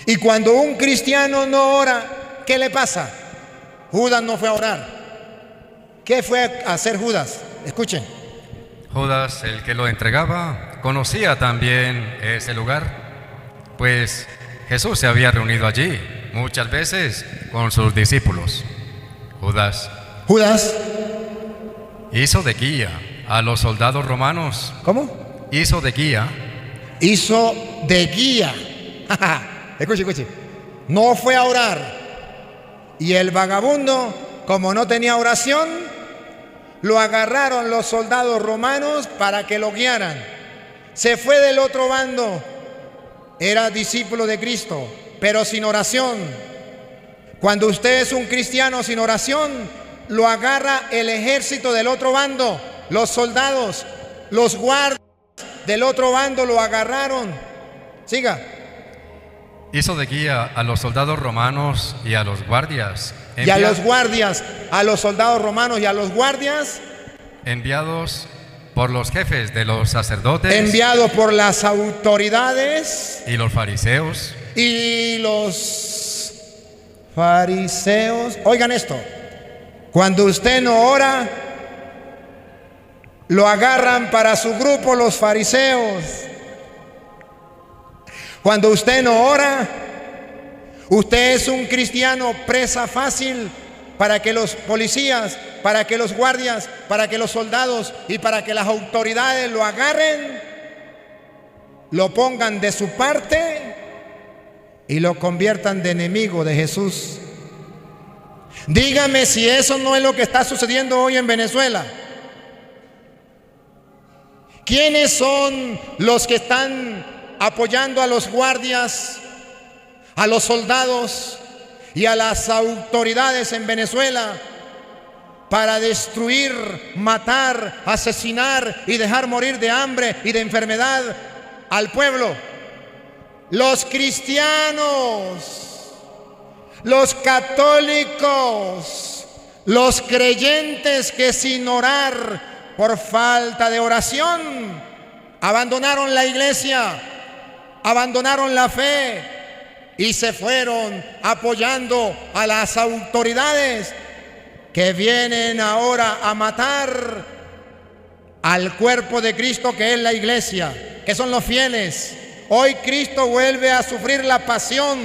Y cuando un cristiano no ora, ¿qué le pasa? Judas no fue a orar. ¿Qué fue a hacer Judas? Escuchen. Judas, el que lo entregaba, conocía también ese lugar, pues Jesús se había reunido allí muchas veces con sus discípulos. Judas hizo de guía a los soldados romanos. ¿Cómo? Hizo de guía. Escuche. No fue a orar. Y el vagabundo, como no tenía oración, lo agarraron los soldados romanos para que lo guiaran. Se fue del otro bando. Era discípulo de Cristo, pero sin oración. Cuando usted es un cristiano sin oración, lo agarra el ejército del otro bando, los soldados, los guardias del otro bando lo agarraron. Siga. Hizo de guía a los soldados romanos y a los guardias. A los soldados romanos y a los guardias. Enviados por los jefes de los sacerdotes. Enviados por las autoridades. Y los fariseos. Oigan esto. Cuando usted no ora, lo agarran para su grupo los fariseos. Cuando usted no ora, usted es un cristiano presa fácil para que los policías, para que los guardias, para que los soldados y para que las autoridades lo agarren, lo pongan de su parte y lo conviertan de enemigo de Jesús. Dígame si eso no es lo que está sucediendo hoy en Venezuela. ¿Quiénes son los que están apoyando a los guardias, a los soldados y a las autoridades en Venezuela para destruir, matar, asesinar y dejar morir de hambre y de enfermedad al pueblo? Los cristianos, los católicos, los creyentes que sin orar por falta de oración abandonaron la iglesia, abandonaron la fe y se fueron apoyando a las autoridades que vienen ahora a matar al cuerpo de Cristo, que es la iglesia, que son los fieles. Hoy Cristo vuelve a sufrir la pasión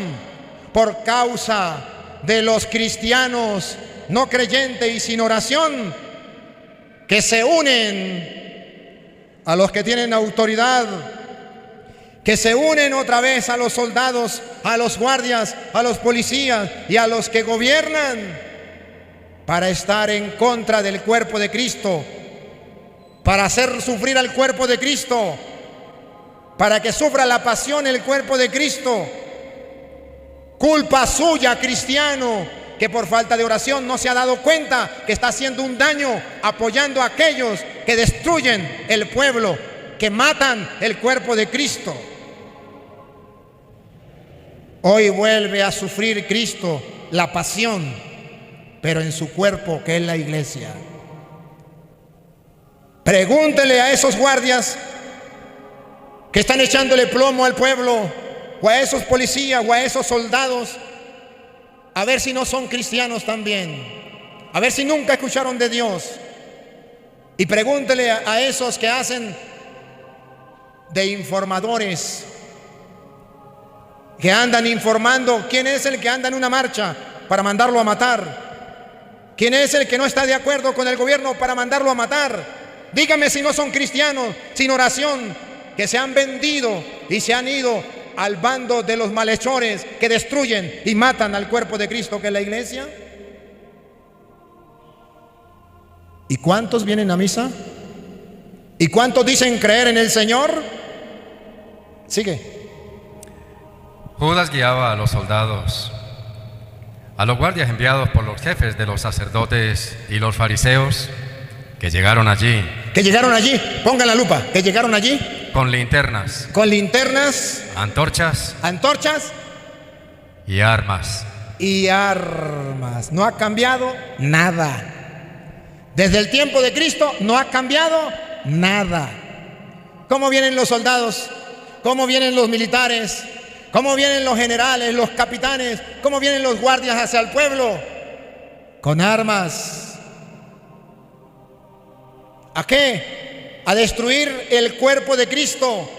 por causa de los cristianos no creyentes y sin oración, que se unen a los que tienen autoridad, que se unen otra vez a los soldados, a los guardias, a los policías y a los que gobiernan para estar en contra del cuerpo de Cristo, para hacer sufrir al cuerpo de Cristo, para que sufra la pasión el cuerpo de Cristo. Culpa suya, cristiano, que por falta de oración no se ha dado cuenta que está haciendo un daño apoyando a aquellos que destruyen el pueblo, que matan el cuerpo de Cristo. Hoy vuelve a sufrir Cristo la pasión, pero en su cuerpo, que es la iglesia. Pregúntele a esos guardias que están echándole plomo al pueblo, o a esos policías, o a esos soldados, a ver si no son cristianos también, a ver si nunca escucharon de Dios. Y pregúntele a esos que hacen de informadores, que andan informando quién es el que anda en una marcha para mandarlo a matar, quién es el que no está de acuerdo con el gobierno para mandarlo a matar. Dígame si no son cristianos sin oración, que se han vendido y se han ido al bando de los malhechores que destruyen y matan al cuerpo de Cristo, que es la iglesia. ¿Y cuántos vienen a misa? ¿Y cuántos dicen creer en el Señor? Sigue. Judas guiaba a los soldados, a los guardias enviados por los jefes de los sacerdotes y los fariseos, que llegaron allí. Que llegaron allí, pongan la lupa, que llegaron allí. Con linternas. Con linternas. Antorchas. Antorchas. Y armas. Y armas. No ha cambiado nada. Desde el tiempo de Cristo no ha cambiado nada. ¿Cómo vienen los soldados? ¿Cómo vienen los militares? ¿Cómo vienen los generales, los capitanes? ¿Cómo vienen los guardias hacia el pueblo? Con armas. ¿A qué? A destruir el cuerpo de Cristo,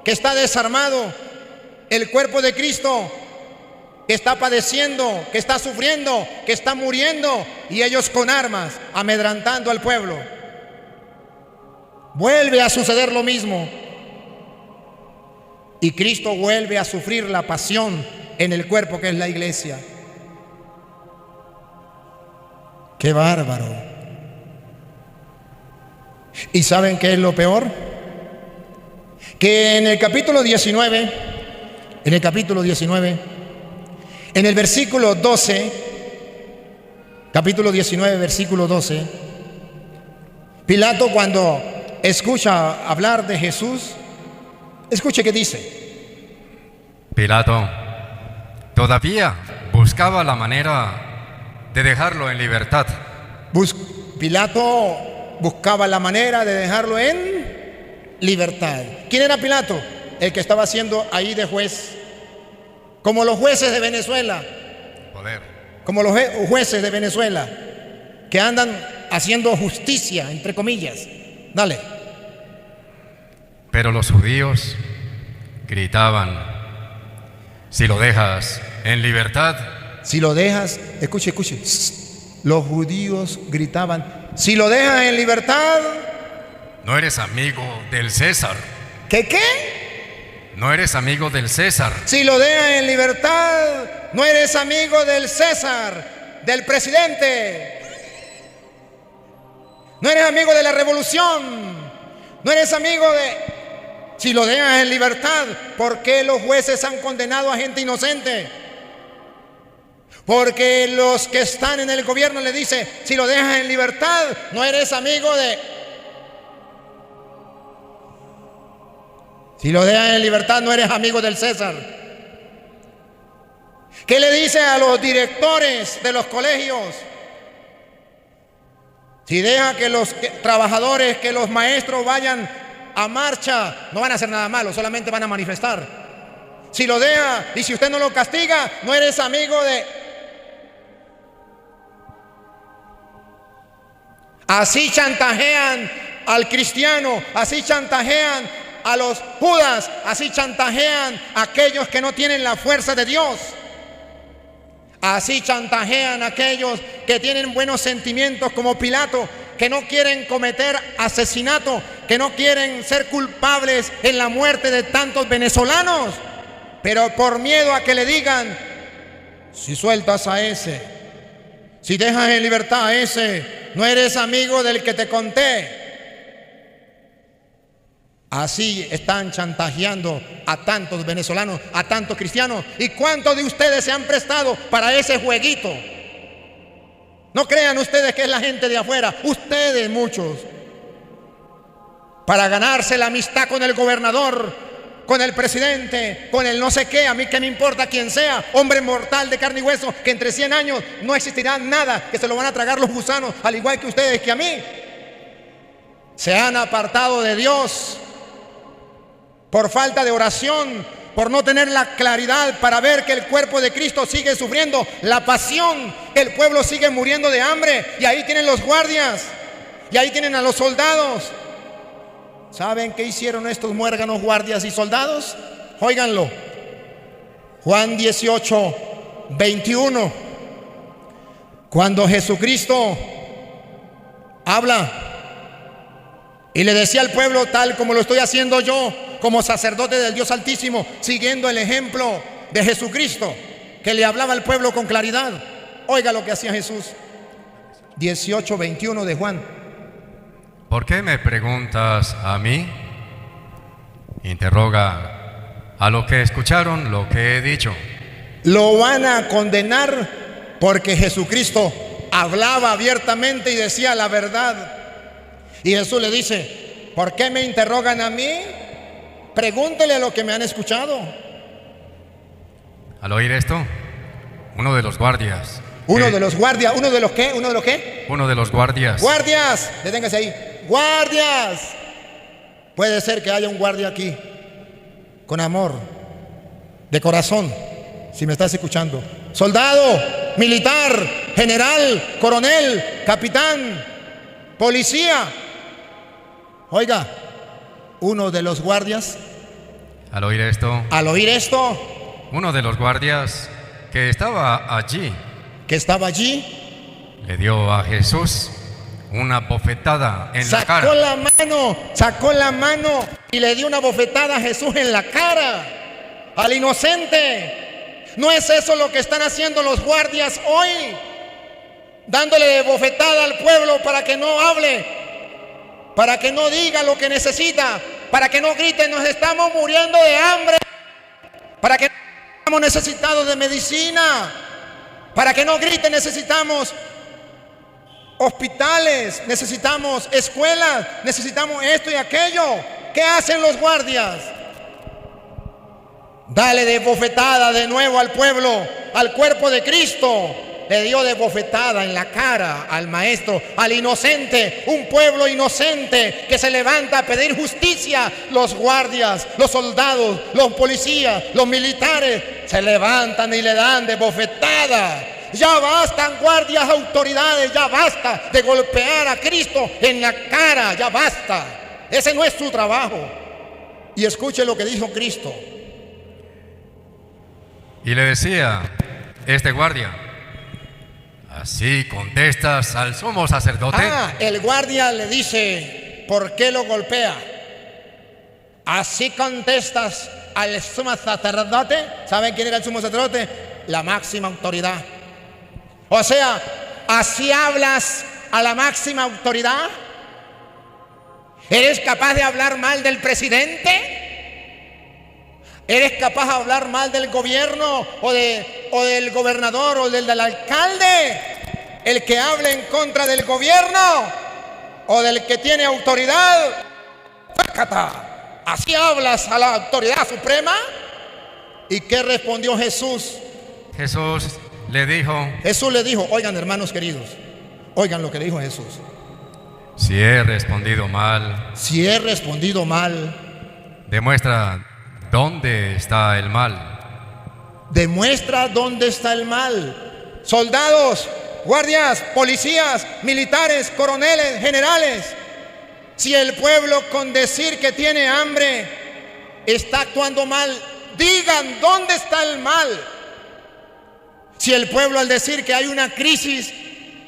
que está desarmado, el cuerpo de Cristo que está padeciendo, que está sufriendo, que está muriendo, y ellos con armas amedrantando al pueblo. Vuelve a suceder lo mismo. Y Cristo vuelve a sufrir la pasión en el cuerpo, que es la iglesia. ¡Qué bárbaro! ¿Y saben qué es lo peor? Que en el capítulo 19, en el versículo 12, capítulo 19, versículo 12, Pilato, cuando escucha hablar de Jesús, escuche qué dice. Pilato todavía buscaba la manera de dejarlo en libertad. Pilato buscaba la manera de dejarlo en libertad. ¿Quién era Pilato? El que estaba haciendo ahí de juez, como los jueces de Venezuela. Poder. Como los jueces de Venezuela, que andan haciendo justicia, entre comillas. Dale. Pero los judíos gritaban: si lo dejas en libertad. Si lo dejas, escuche. Los judíos gritaban: si lo dejas en libertad. No eres amigo del César. ¿Qué? No eres amigo del César. Si lo dejas en libertad, no eres amigo del César, del presidente. No eres amigo de la revolución. No eres amigo de... Si lo dejas en libertad, ¿por qué los jueces han condenado a gente inocente? Porque los que están en el gobierno le dicen: si lo dejas en libertad, no eres amigo de... Si lo dejas en libertad, no eres amigo del César. ¿Qué le dice a los directores de los colegios? Si deja que los trabajadores, que los maestros vayan a marcha, no van a hacer nada malo, solamente van a manifestar. Si lo deja y si usted no lo castiga, no eres amigo de... Así chantajean al cristiano, así chantajean a los Judas, así chantajean a aquellos que no tienen la fuerza de Dios. Así chantajean a aquellos que tienen buenos sentimientos, como Pilato, que no quieren cometer asesinato, que no quieren ser culpables en la muerte de tantos venezolanos, pero por miedo a que le digan: si sueltas a ese, si dejas en libertad a ese, no eres amigo del que te conté. Así están chantajeando a tantos venezolanos, a tantos cristianos. ¿Y cuántos de ustedes se han prestado para ese jueguito? No crean ustedes que es la gente de afuera, ustedes muchos, para ganarse la amistad con el gobernador, con el presidente, con el no sé qué. A mí qué me importa quién sea, hombre mortal de carne y hueso, que entre 100 años no existirá nada, que se lo van a tragar los gusanos, al igual que ustedes que a mí. Se han apartado de Dios por falta de oración, por no tener la claridad para ver que el cuerpo de Cristo sigue sufriendo la pasión, el pueblo sigue muriendo de hambre, y ahí tienen los guardias, y ahí tienen a los soldados. ¿Saben qué hicieron estos muérganos guardias y soldados? Óiganlo. Juan 18, 21. Cuando Jesucristo habla y le decía al pueblo, tal como lo estoy haciendo yo, como sacerdote del Dios Altísimo, siguiendo el ejemplo de Jesucristo, que le hablaba al pueblo con claridad. Oiga lo que hacía Jesús. 18, 21 de Juan. ¿Por qué me preguntas a mí? Interroga a lo que escucharon lo que he dicho. Lo van a condenar porque Jesucristo hablaba abiertamente y decía la verdad. Y Jesús le dice: ¿por qué me interrogan a mí? Pregúntele lo que me han escuchado. Al oír esto, uno de los guardias. ¿Uno de los guardias? ¿Uno de los qué? ¿Uno de los qué? Uno de los guardias. ¡Guardias! Deténgase ahí. ¡Guardias! Puede ser que haya un guardia aquí, con amor, de corazón, si me estás escuchando. Soldado, militar, general, coronel, capitán, policía. Oiga, uno de los guardias. Al oír esto, uno de los guardias que estaba allí, le dio a Jesús una bofetada en la cara. Sacó la mano y le dio una bofetada a Jesús en la cara, al inocente. ¿No es eso lo que están haciendo los guardias hoy? Dándole bofetada al pueblo para que no hable, para que no diga lo que necesita, para que no grite: nos estamos muriendo de hambre, para que no estamos necesitados de medicina, para que no grite: necesitamos hospitales, necesitamos escuelas, necesitamos esto y aquello. ¿Qué hacen los guardias? Dale de bofetada de nuevo al pueblo, al cuerpo de Cristo. Le dio de bofetada en la cara al maestro, al inocente, un pueblo inocente que se levanta a pedir justicia. Los guardias, los soldados, los policías, los militares se levantan y le dan de bofetada. Ya bastan, guardias, autoridades, ya basta de golpear a Cristo en la cara, ya basta. Ese no es su trabajo. Y escuche lo que dijo Cristo. Y le decía este guardia: ¿así contestas al sumo sacerdote? El guardia le dice: ¿por qué lo golpea? ¿Así contestas al sumo sacerdote? ¿Saben quién era el sumo sacerdote? La máxima autoridad. O sea, ¿así hablas a la máxima autoridad? ¿Eres capaz de hablar mal del presidente? ¿Eres capaz de hablar mal del gobierno o del gobernador o del alcalde? El que hable en contra del gobierno o del que tiene autoridad. ¡Fácata! ¿Así hablas a la autoridad suprema? ¿Y qué respondió Jesús? Jesús le dijo, oigan, hermanos queridos, oigan lo que le dijo Jesús. Si he respondido mal, demuestra dónde está el mal. Demuestra dónde está el mal. Soldados, guardias, policías, militares, coroneles, generales. Si el pueblo con decir que tiene hambre está actuando mal, digan dónde está el mal. Si el pueblo al decir que hay una crisis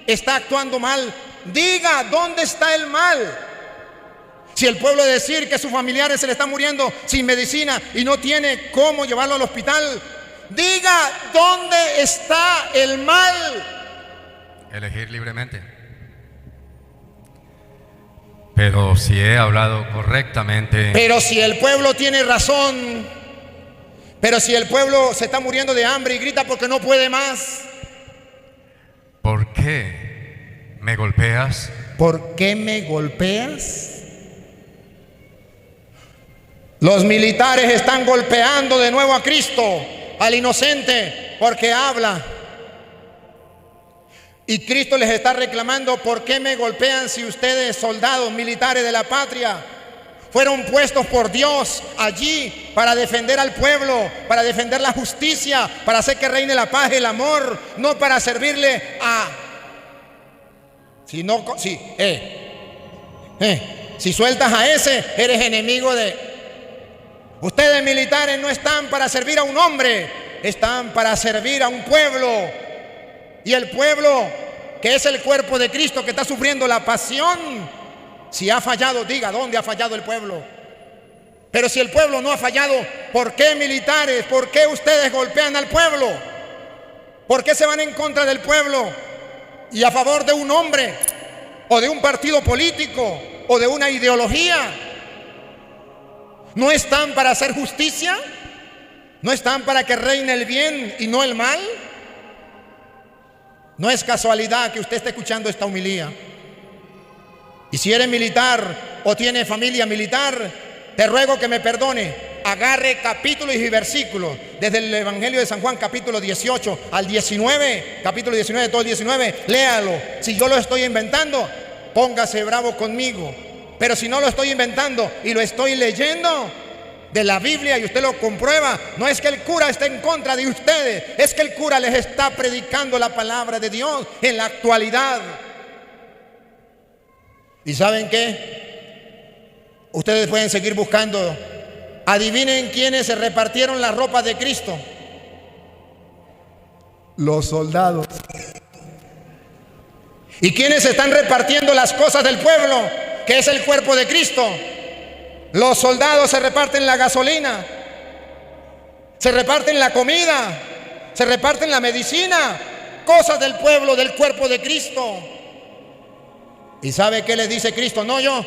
está actuando mal, diga dónde está el mal. Si el pueblo decir que sus familiares se le están muriendo sin medicina y no tiene cómo llevarlo al hospital, diga dónde está el mal. Elegir libremente. Pero si he hablado correctamente. Pero si el pueblo tiene razón, pero si el pueblo se está muriendo de hambre y grita porque no puede más, ¿por qué me golpeas? ¿por qué me golpeas? Los militares están golpeando de nuevo a Cristo, al inocente, porque habla. Y Cristo les está reclamando: ¿por qué me golpean si ustedes, soldados militares de la patria, fueron puestos por Dios allí para defender al pueblo, para defender la justicia, para hacer que reine la paz y el amor, no para servirle a... Si sueltas a ese, eres enemigo de... Ustedes militares no están para servir a un hombre, están para servir a un pueblo. Y el pueblo, que es el cuerpo de Cristo, que está sufriendo la pasión, si ha fallado, diga dónde ha fallado el pueblo. Pero si el pueblo no ha fallado, ¿por qué militares? ¿Por qué ustedes golpean al pueblo? ¿Por qué se van en contra del pueblo y a favor de un hombre o de un partido político o de una ideología? ¿No están para hacer justicia? ¿No están para que reine el bien y no el mal? No es casualidad que usted esté escuchando esta homilía. Y si eres militar o tiene familia militar, te ruego que me perdone. Agarre capítulos y versículos desde el Evangelio de San Juan, capítulo 18 al 19, capítulo 19, todo el 19, léalo. Si yo lo estoy inventando, póngase bravo conmigo. Pero si no lo estoy inventando y lo estoy leyendo de la Biblia y usted lo comprueba, no es que el cura esté en contra de ustedes, es que el cura les está predicando la palabra de Dios en la actualidad. ¿Y saben qué? Ustedes pueden seguir buscando. Adivinen quiénes se repartieron las ropas de Cristo. Los soldados. ¿Y quiénes están repartiendo las cosas del pueblo, que es el cuerpo de Cristo? Los soldados se reparten la gasolina, se reparten la comida, se reparten la medicina, cosas del pueblo, del cuerpo de Cristo. ¿Y sabe qué les dice Cristo? No yo.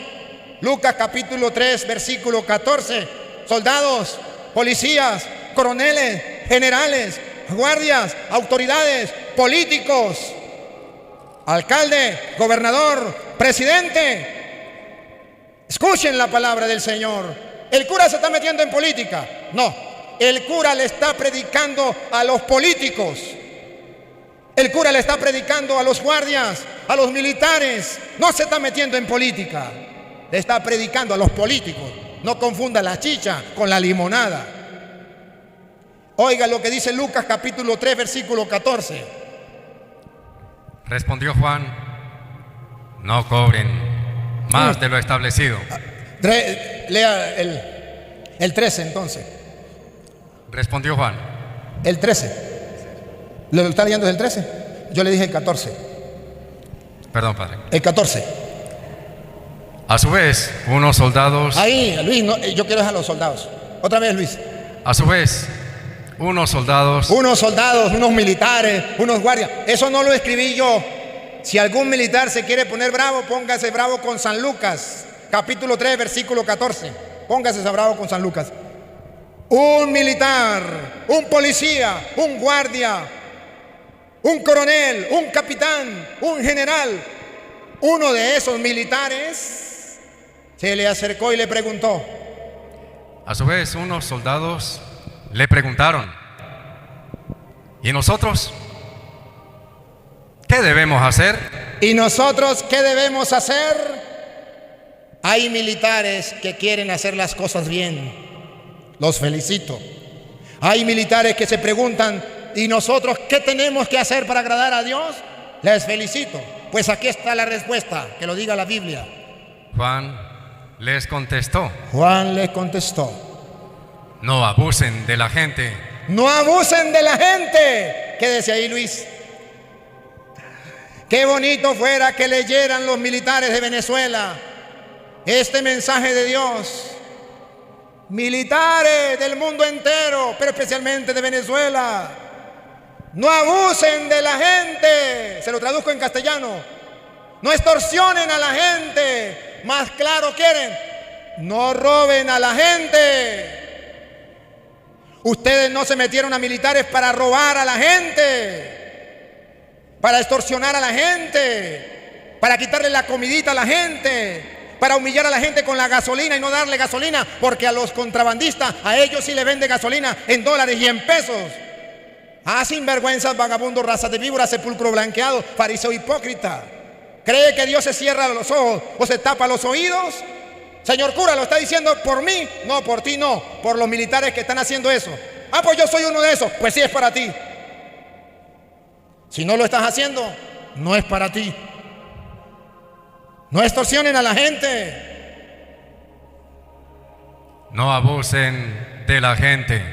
Lucas capítulo 3, versículo 14. Soldados, policías, coroneles, generales, guardias, autoridades, políticos, alcalde, gobernador, presidente, escuchen la palabra del Señor. ¿El cura se está metiendo en política? No, el cura le está predicando a los políticos. El cura le está predicando a los guardias, a los militares. No se está metiendo en política, le está predicando a los políticos. No confunda la chicha con la limonada. Oiga lo que dice Lucas capítulo 3, versículo 14. Respondió Juan: no cobren más de lo establecido. Lea el 13 entonces. Respondió Juan. El 13. ¿Lo está leyendo desde el 13? Yo le dije el 14. Perdón, padre. El 14. A su vez, unos soldados. Ahí, Luis, no, yo quiero dejar a los soldados. Otra vez, Luis. A su vez, unos soldados. Unos soldados, unos militares, unos guardias. Eso no lo escribí yo. Si algún militar se quiere poner bravo, póngase bravo con San Lucas, capítulo 3, versículo 14. Póngase bravo con San Lucas. Un militar, un policía, un guardia, un coronel, un capitán, un general, uno de esos militares se le acercó y le preguntó. A su vez, unos soldados le preguntaron: ¿y nosotros qué debemos hacer? ¿Y nosotros qué debemos hacer? Hay militares que quieren hacer las cosas bien. Los felicito. Hay militares que se preguntan: ¿y nosotros qué tenemos que hacer para agradar a Dios? Les felicito. Pues aquí está la respuesta, que lo diga la Biblia. Juan les contestó: Juan les contestó: no abusen de la gente. No abusen de la gente. Quédese ahí, Luis. Qué bonito fuera que leyeran los militares de Venezuela este mensaje de Dios. Militares del mundo entero, pero especialmente de Venezuela, no abusen de la gente. Se lo traduzco en castellano. No extorsionen a la gente. Más claro quieren, no roben a la gente. Ustedes no se metieron a militares para robar a la gente, para extorsionar a la gente, para quitarle la comidita a la gente, para humillar a la gente con la gasolina y no darle gasolina, porque a los contrabandistas, a ellos sí le vende gasolina en dólares y en pesos. Ah, sinvergüenzas, vagabundos, raza de víbora, sepulcro blanqueado, fariseo hipócrita. ¿Cree que Dios se cierra los ojos o se tapa los oídos? Señor cura, ¿lo está diciendo por mí? No, por ti no, por los militares que están haciendo eso. Ah, pues yo soy uno de esos. Pues sí, es para ti. Si no lo estás haciendo, no es para ti. No extorsionen a la gente. No abusen de la gente.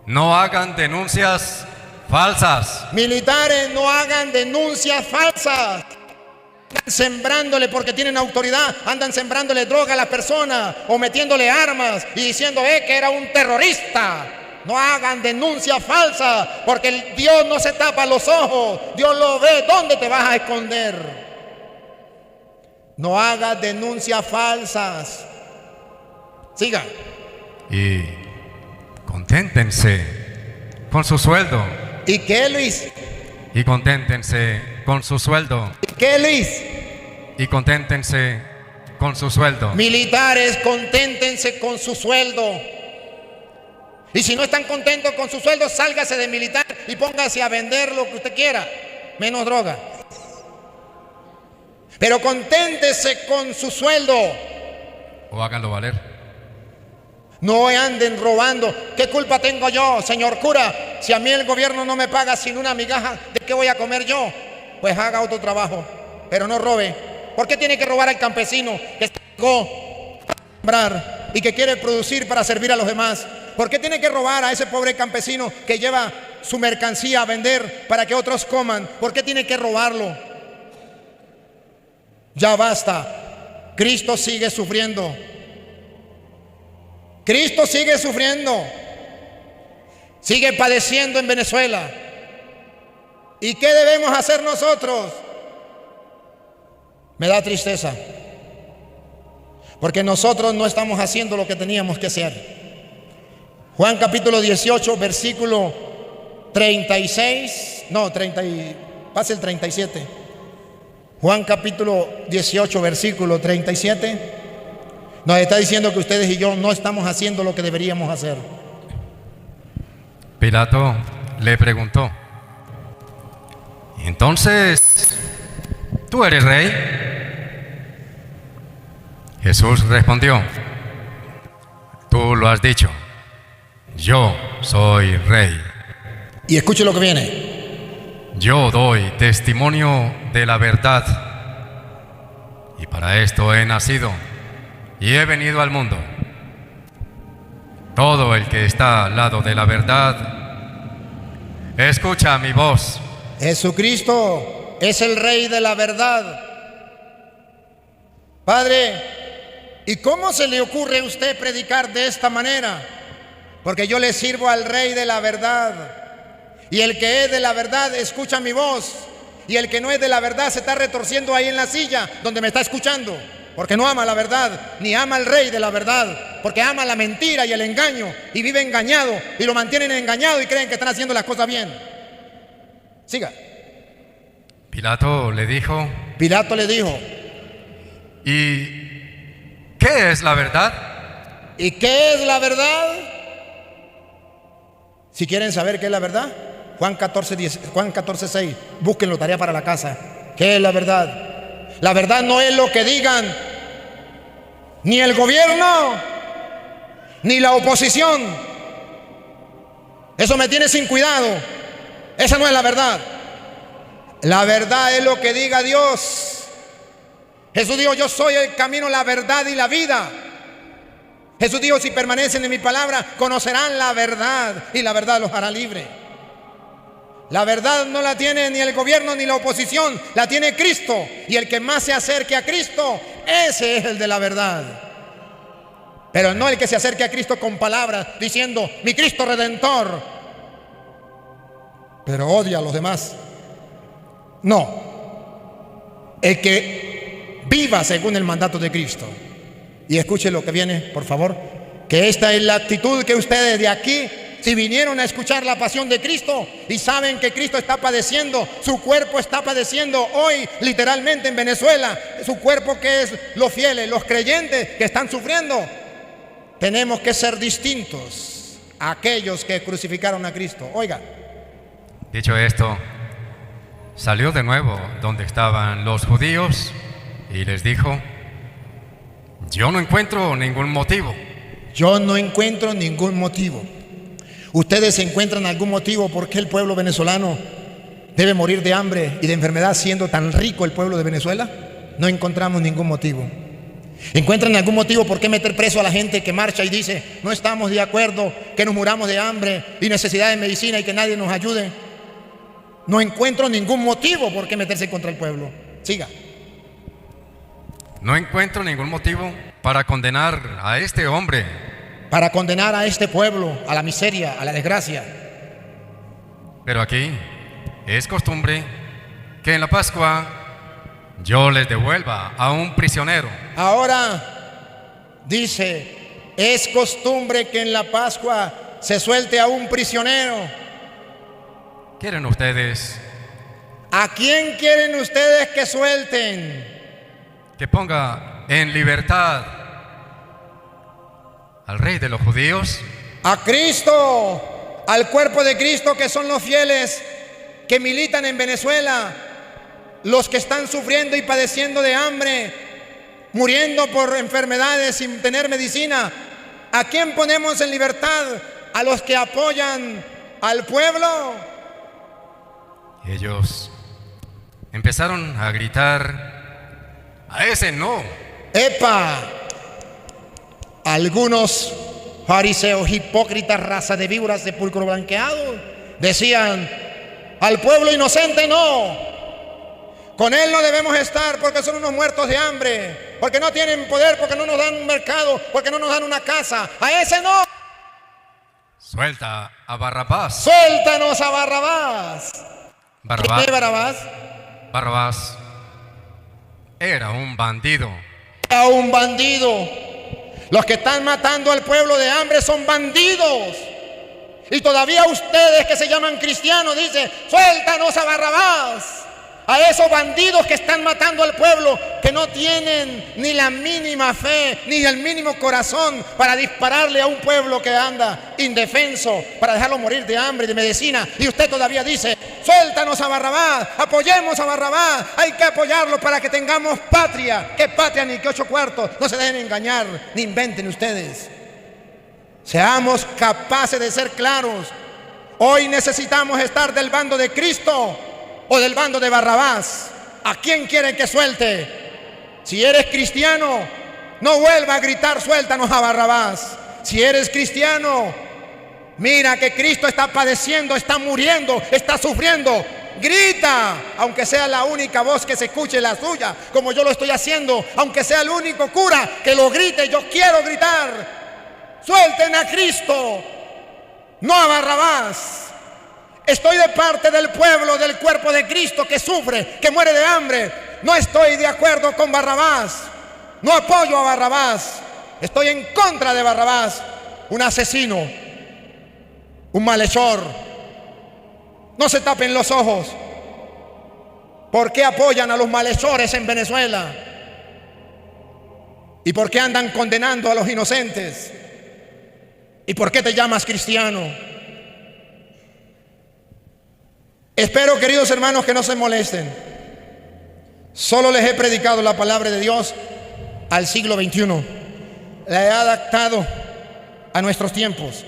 No hagan denuncias falsas. Militares, no hagan denuncias falsas. Andan sembrándole, porque tienen autoridad, andan sembrándole droga a las personas o metiéndole armas y diciendo que era un terrorista. No hagan denuncias falsas, porque el Dios no se tapa los ojos. Dios lo ve. ¿Dónde te vas a esconder? No hagas denuncias falsas. Siga. Y conténtense con su sueldo. ¿Y qué, Luis? Y conténtense con su sueldo. ¿Y qué, Luis? Y conténtense con su sueldo. Militares, conténtense con su sueldo. Y si no están contentos con su sueldo, sálgase de militar y póngase a vender lo que usted quiera, menos droga. Pero conténtese con su sueldo. O háganlo valer. No anden robando. ¿Qué culpa tengo yo, señor cura? Si a mí el gobierno no me paga sin una migaja, ¿de qué voy a comer yo? Pues haga otro trabajo, pero no robe. ¿Por qué tiene que robar al campesino que se dedicó a sembrar y que quiere producir para servir a los demás? ¿Por qué tiene que robar a ese pobre campesino que lleva su mercancía a vender para que otros coman? ¿Por qué tiene que robarlo? Ya basta. Cristo sigue sufriendo. Cristo sigue sufriendo. Sigue padeciendo en Venezuela. ¿Y qué debemos hacer nosotros? Me da tristeza, porque nosotros no estamos haciendo lo que teníamos que hacer. Juan capítulo 18, versículo 36, no, 30 y, pase el 37. Juan capítulo 18, versículo 37, nos está diciendo que ustedes y yo no estamos haciendo lo que deberíamos hacer. Pilato le preguntó: ¿entonces tú eres rey? Jesús respondió: tú lo has dicho, yo soy rey. Y escuche lo que viene. Yo doy testimonio de la verdad, y para esto he nacido y he venido al mundo. Todo el que está al lado de la verdad escucha mi voz. Jesucristo es el Rey de la verdad. Padre, ¿y cómo se le ocurre a usted predicar de esta manera? Porque yo le sirvo al Rey de la verdad. Y el que es de la verdad escucha mi voz. Y el que no es de la verdad se está retorciendo ahí en la silla donde me está escuchando, porque no ama la verdad, ni ama al Rey de la verdad, porque ama la mentira y el engaño, y vive engañado, y lo mantienen engañado y creen que están haciendo las cosas bien. Siga. Pilato le dijo: ¿y qué es la verdad? ¿Y qué es la verdad? Si quieren saber qué es la verdad, Juan 14, 6, búsquenlo, tarea para la casa. ¿Qué es la verdad? La verdad no es lo que digan ni el gobierno ni la oposición. Eso me tiene sin cuidado. Esa no es la verdad. La verdad es lo que diga Dios. Jesús dijo: yo soy el camino, la verdad y la vida. Jesús dijo: si permanecen en mi palabra, conocerán la verdad y la verdad los hará libre. La verdad no la tiene ni el gobierno ni la oposición, la tiene Cristo. Y el que más se acerque a Cristo, ese es el de la verdad. Pero no el que se acerque a Cristo con palabras diciendo, mi Cristo Redentor, pero odia a los demás. No, el que viva según el mandato de Cristo. Y escuche lo que viene, por favor, que esta es la actitud que ustedes de aquí, si vinieron a escuchar la pasión de Cristo y saben que Cristo está padeciendo, su cuerpo está padeciendo hoy literalmente en Venezuela, su cuerpo que es los fieles, los creyentes que están sufriendo, tenemos que ser distintos a aquellos que crucificaron a Cristo. Oiga. Dicho esto, salió de nuevo donde estaban los judíos y les dijo, yo no encuentro ningún motivo. Yo no encuentro ningún motivo. ¿Ustedes encuentran algún motivo por qué el pueblo venezolano debe morir de hambre y de enfermedad siendo tan rico el pueblo de Venezuela? No encontramos ningún motivo. ¿Encuentran algún motivo por qué meter preso a la gente que marcha y dice, no estamos de acuerdo, que nos muramos de hambre y necesidad de medicina y que nadie nos ayude? No encuentro ningún motivo por qué meterse contra el pueblo. Siga. No encuentro ningún motivo para condenar a este hombre. Para condenar a este pueblo a la miseria, a la desgracia. Pero aquí es costumbre que en la Pascua yo les devuelva a un prisionero. Ahora dice, es costumbre que en la Pascua se suelte a un prisionero. ¿Quieren ustedes ¿A quién quieren ustedes que suelten? que ponga en libertad al rey de los judíos? A Cristo, al cuerpo de Cristo, que son los fieles que militan en Venezuela, los que están sufriendo y padeciendo de hambre, muriendo por enfermedades sin tener medicina. ¿A quién ponemos en libertad? ¿A los que apoyan al pueblo? Ellos empezaron a gritar, a ese no. ¡Epa! Algunos fariseos hipócritas, raza de víboras, sepulcro blanqueado, decían, al pueblo inocente no, con él no debemos estar porque son unos muertos de hambre, porque no tienen poder, porque no nos dan un mercado, porque no nos dan una casa. A ese no. Suelta a Barrabás. Suéltanos a Barrabás. Barrabás. ¿Qué Barrabás? Barrabás era un bandido. A un bandido. Los que están matando al pueblo de hambre son bandidos. Y todavía ustedes que se llaman cristianos dicen, suéltanos a Barrabás. A esos bandidos que están matando al pueblo, que no tienen ni la mínima fe, ni el mínimo corazón para dispararle a un pueblo que anda indefenso, para dejarlo morir de hambre y de medicina. Y usted todavía dice, suéltanos a Barrabás, apoyemos a Barrabás, hay que apoyarlo para que tengamos patria. ¿Qué patria ni qué 8 cuartos? No se dejen engañar, ni inventen ustedes. Seamos capaces de ser claros. Hoy necesitamos estar del bando de Cristo o del bando de Barrabás. ¿A quién quieren que suelte? Si eres cristiano, no vuelva a gritar suéltanos a Barrabás. Si eres cristiano, mira que Cristo está padeciendo, está muriendo, está sufriendo. Grita, aunque sea la única voz que se escuche, la suya, como yo lo estoy haciendo, aunque sea el único cura que lo grite. Yo quiero gritar, suelten a Cristo, no a Barrabás. Estoy de parte del pueblo, del cuerpo de Cristo que sufre, que muere de hambre. No estoy de acuerdo con Barrabás. No apoyo a Barrabás. Estoy en contra de Barrabás, un asesino, un malhechor. No se tapen los ojos. ¿Por qué apoyan a los malhechores en Venezuela? ¿Y por qué andan condenando a los inocentes? ¿Y por qué te llamas cristiano? Espero, queridos hermanos, que no se molesten. Solo les he predicado la palabra de Dios al siglo XXI. La he adaptado a nuestros tiempos,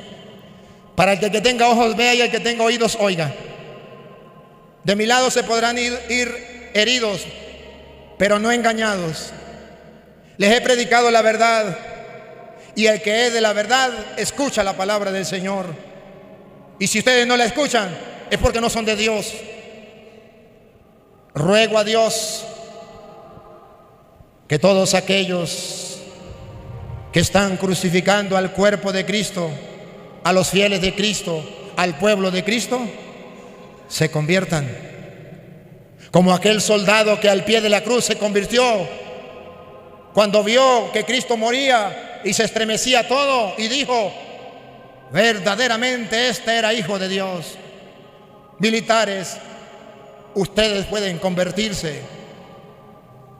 para que el que tenga ojos vea y el que tenga oídos oiga. De mi lado se podrán ir heridos, pero no engañados. Les he predicado la verdad, y el que es de la verdad escucha la palabra del Señor. Y si ustedes no la escuchan, es porque no son de Dios. Ruego a Dios que todos aquellos que están crucificando al cuerpo de Cristo, a los fieles de Cristo, al pueblo de Cristo, se conviertan. Como aquel soldado que al pie de la cruz se convirtió cuando vio que Cristo moría y se estremecía todo y dijo: verdaderamente este era hijo de Dios. Militares, ustedes pueden convertirse.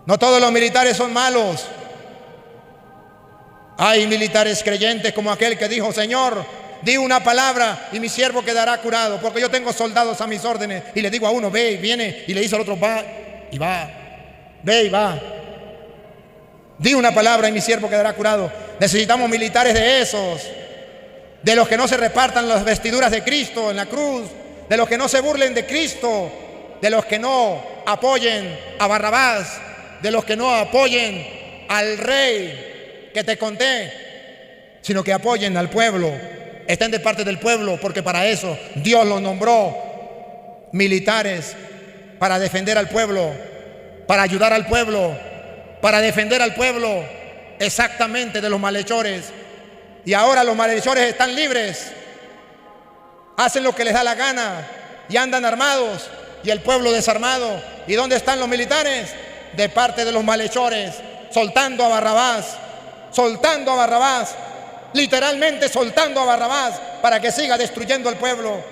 No todos los militares son malos. Hay militares creyentes como aquel que dijo: Señor, di una palabra y mi siervo quedará curado, porque yo tengo soldados a mis órdenes. Y le digo a uno: ve y viene, y le dice al otro: va y va, ve y va. Di una palabra y mi siervo quedará curado. Necesitamos militares de esos, de los que no se repartan las vestiduras de Cristo en la cruz, de los que no se burlen de Cristo, de los que no apoyen a Barrabás, de los que no apoyen al rey que te conté, sino que apoyen al pueblo, estén de parte del pueblo, porque para eso Dios los nombró militares, para defender al pueblo, para ayudar al pueblo, para defender al pueblo exactamente de los malhechores. Y ahora los malhechores están libres, hacen lo que les da la gana y andan armados, y el pueblo desarmado. ¿Y dónde están los militares? De parte de los malhechores, soltando a Barrabás, literalmente soltando a Barrabás para que siga destruyendo al pueblo.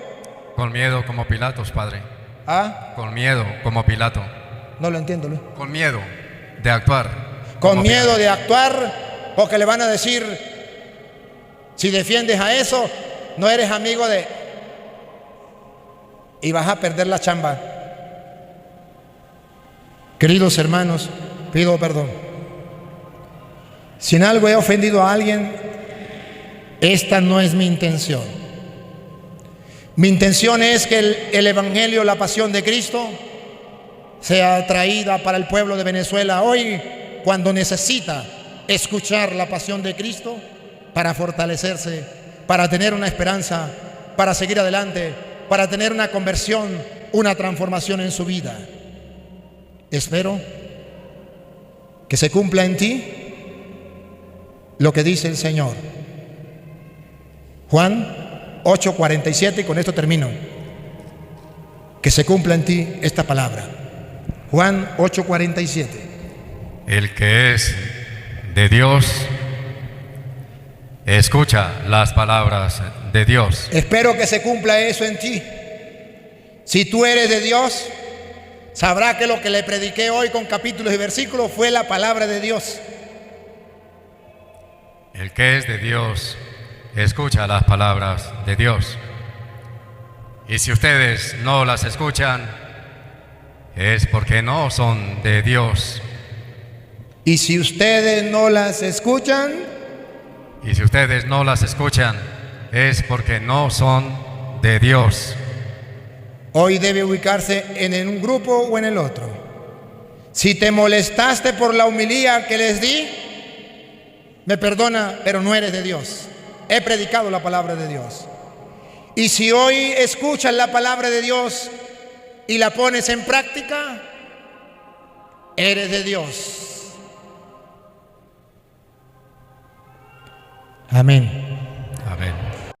Con miedo como Pilatos, Padre. ¿Ah? Con miedo como Pilato. No lo entiendo, Luis. Con miedo de actuar. Con miedo de actuar, porque le van a decir: si defiendes a eso, no eres amigo de... y vas a perder la chamba. Queridos hermanos, pido perdón. Si en algo he ofendido a alguien, esta no es mi intención. Mi intención es que el Evangelio, la pasión de Cristo, sea traída para el pueblo de Venezuela hoy, cuando necesita escuchar la pasión de Cristo para fortalecerse, para tener una esperanza, para seguir adelante, para tener una conversión, una transformación en su vida. Espero que se cumpla en ti lo que dice el Señor. Juan 8:47, y con esto termino. Que se cumpla en ti esta palabra. Juan 8:47. El que es de Dios escucha las palabras de Dios. Espero que se cumpla eso en ti. Si tú eres de Dios, sabrá que lo que le prediqué hoy con capítulos y versículos fue la palabra de Dios. El que es de Dios escucha las palabras de Dios. Y si ustedes no las escuchan, es porque no son de Dios. Y si ustedes no las escuchan, es porque no son de Dios. Hoy debe ubicarse en un grupo o en el otro. Si te molestaste por la homilía que les di, me perdona, pero no eres de Dios. He predicado la palabra de Dios. Y si hoy escuchas la palabra de Dios y la pones en práctica, eres de Dios. Amén.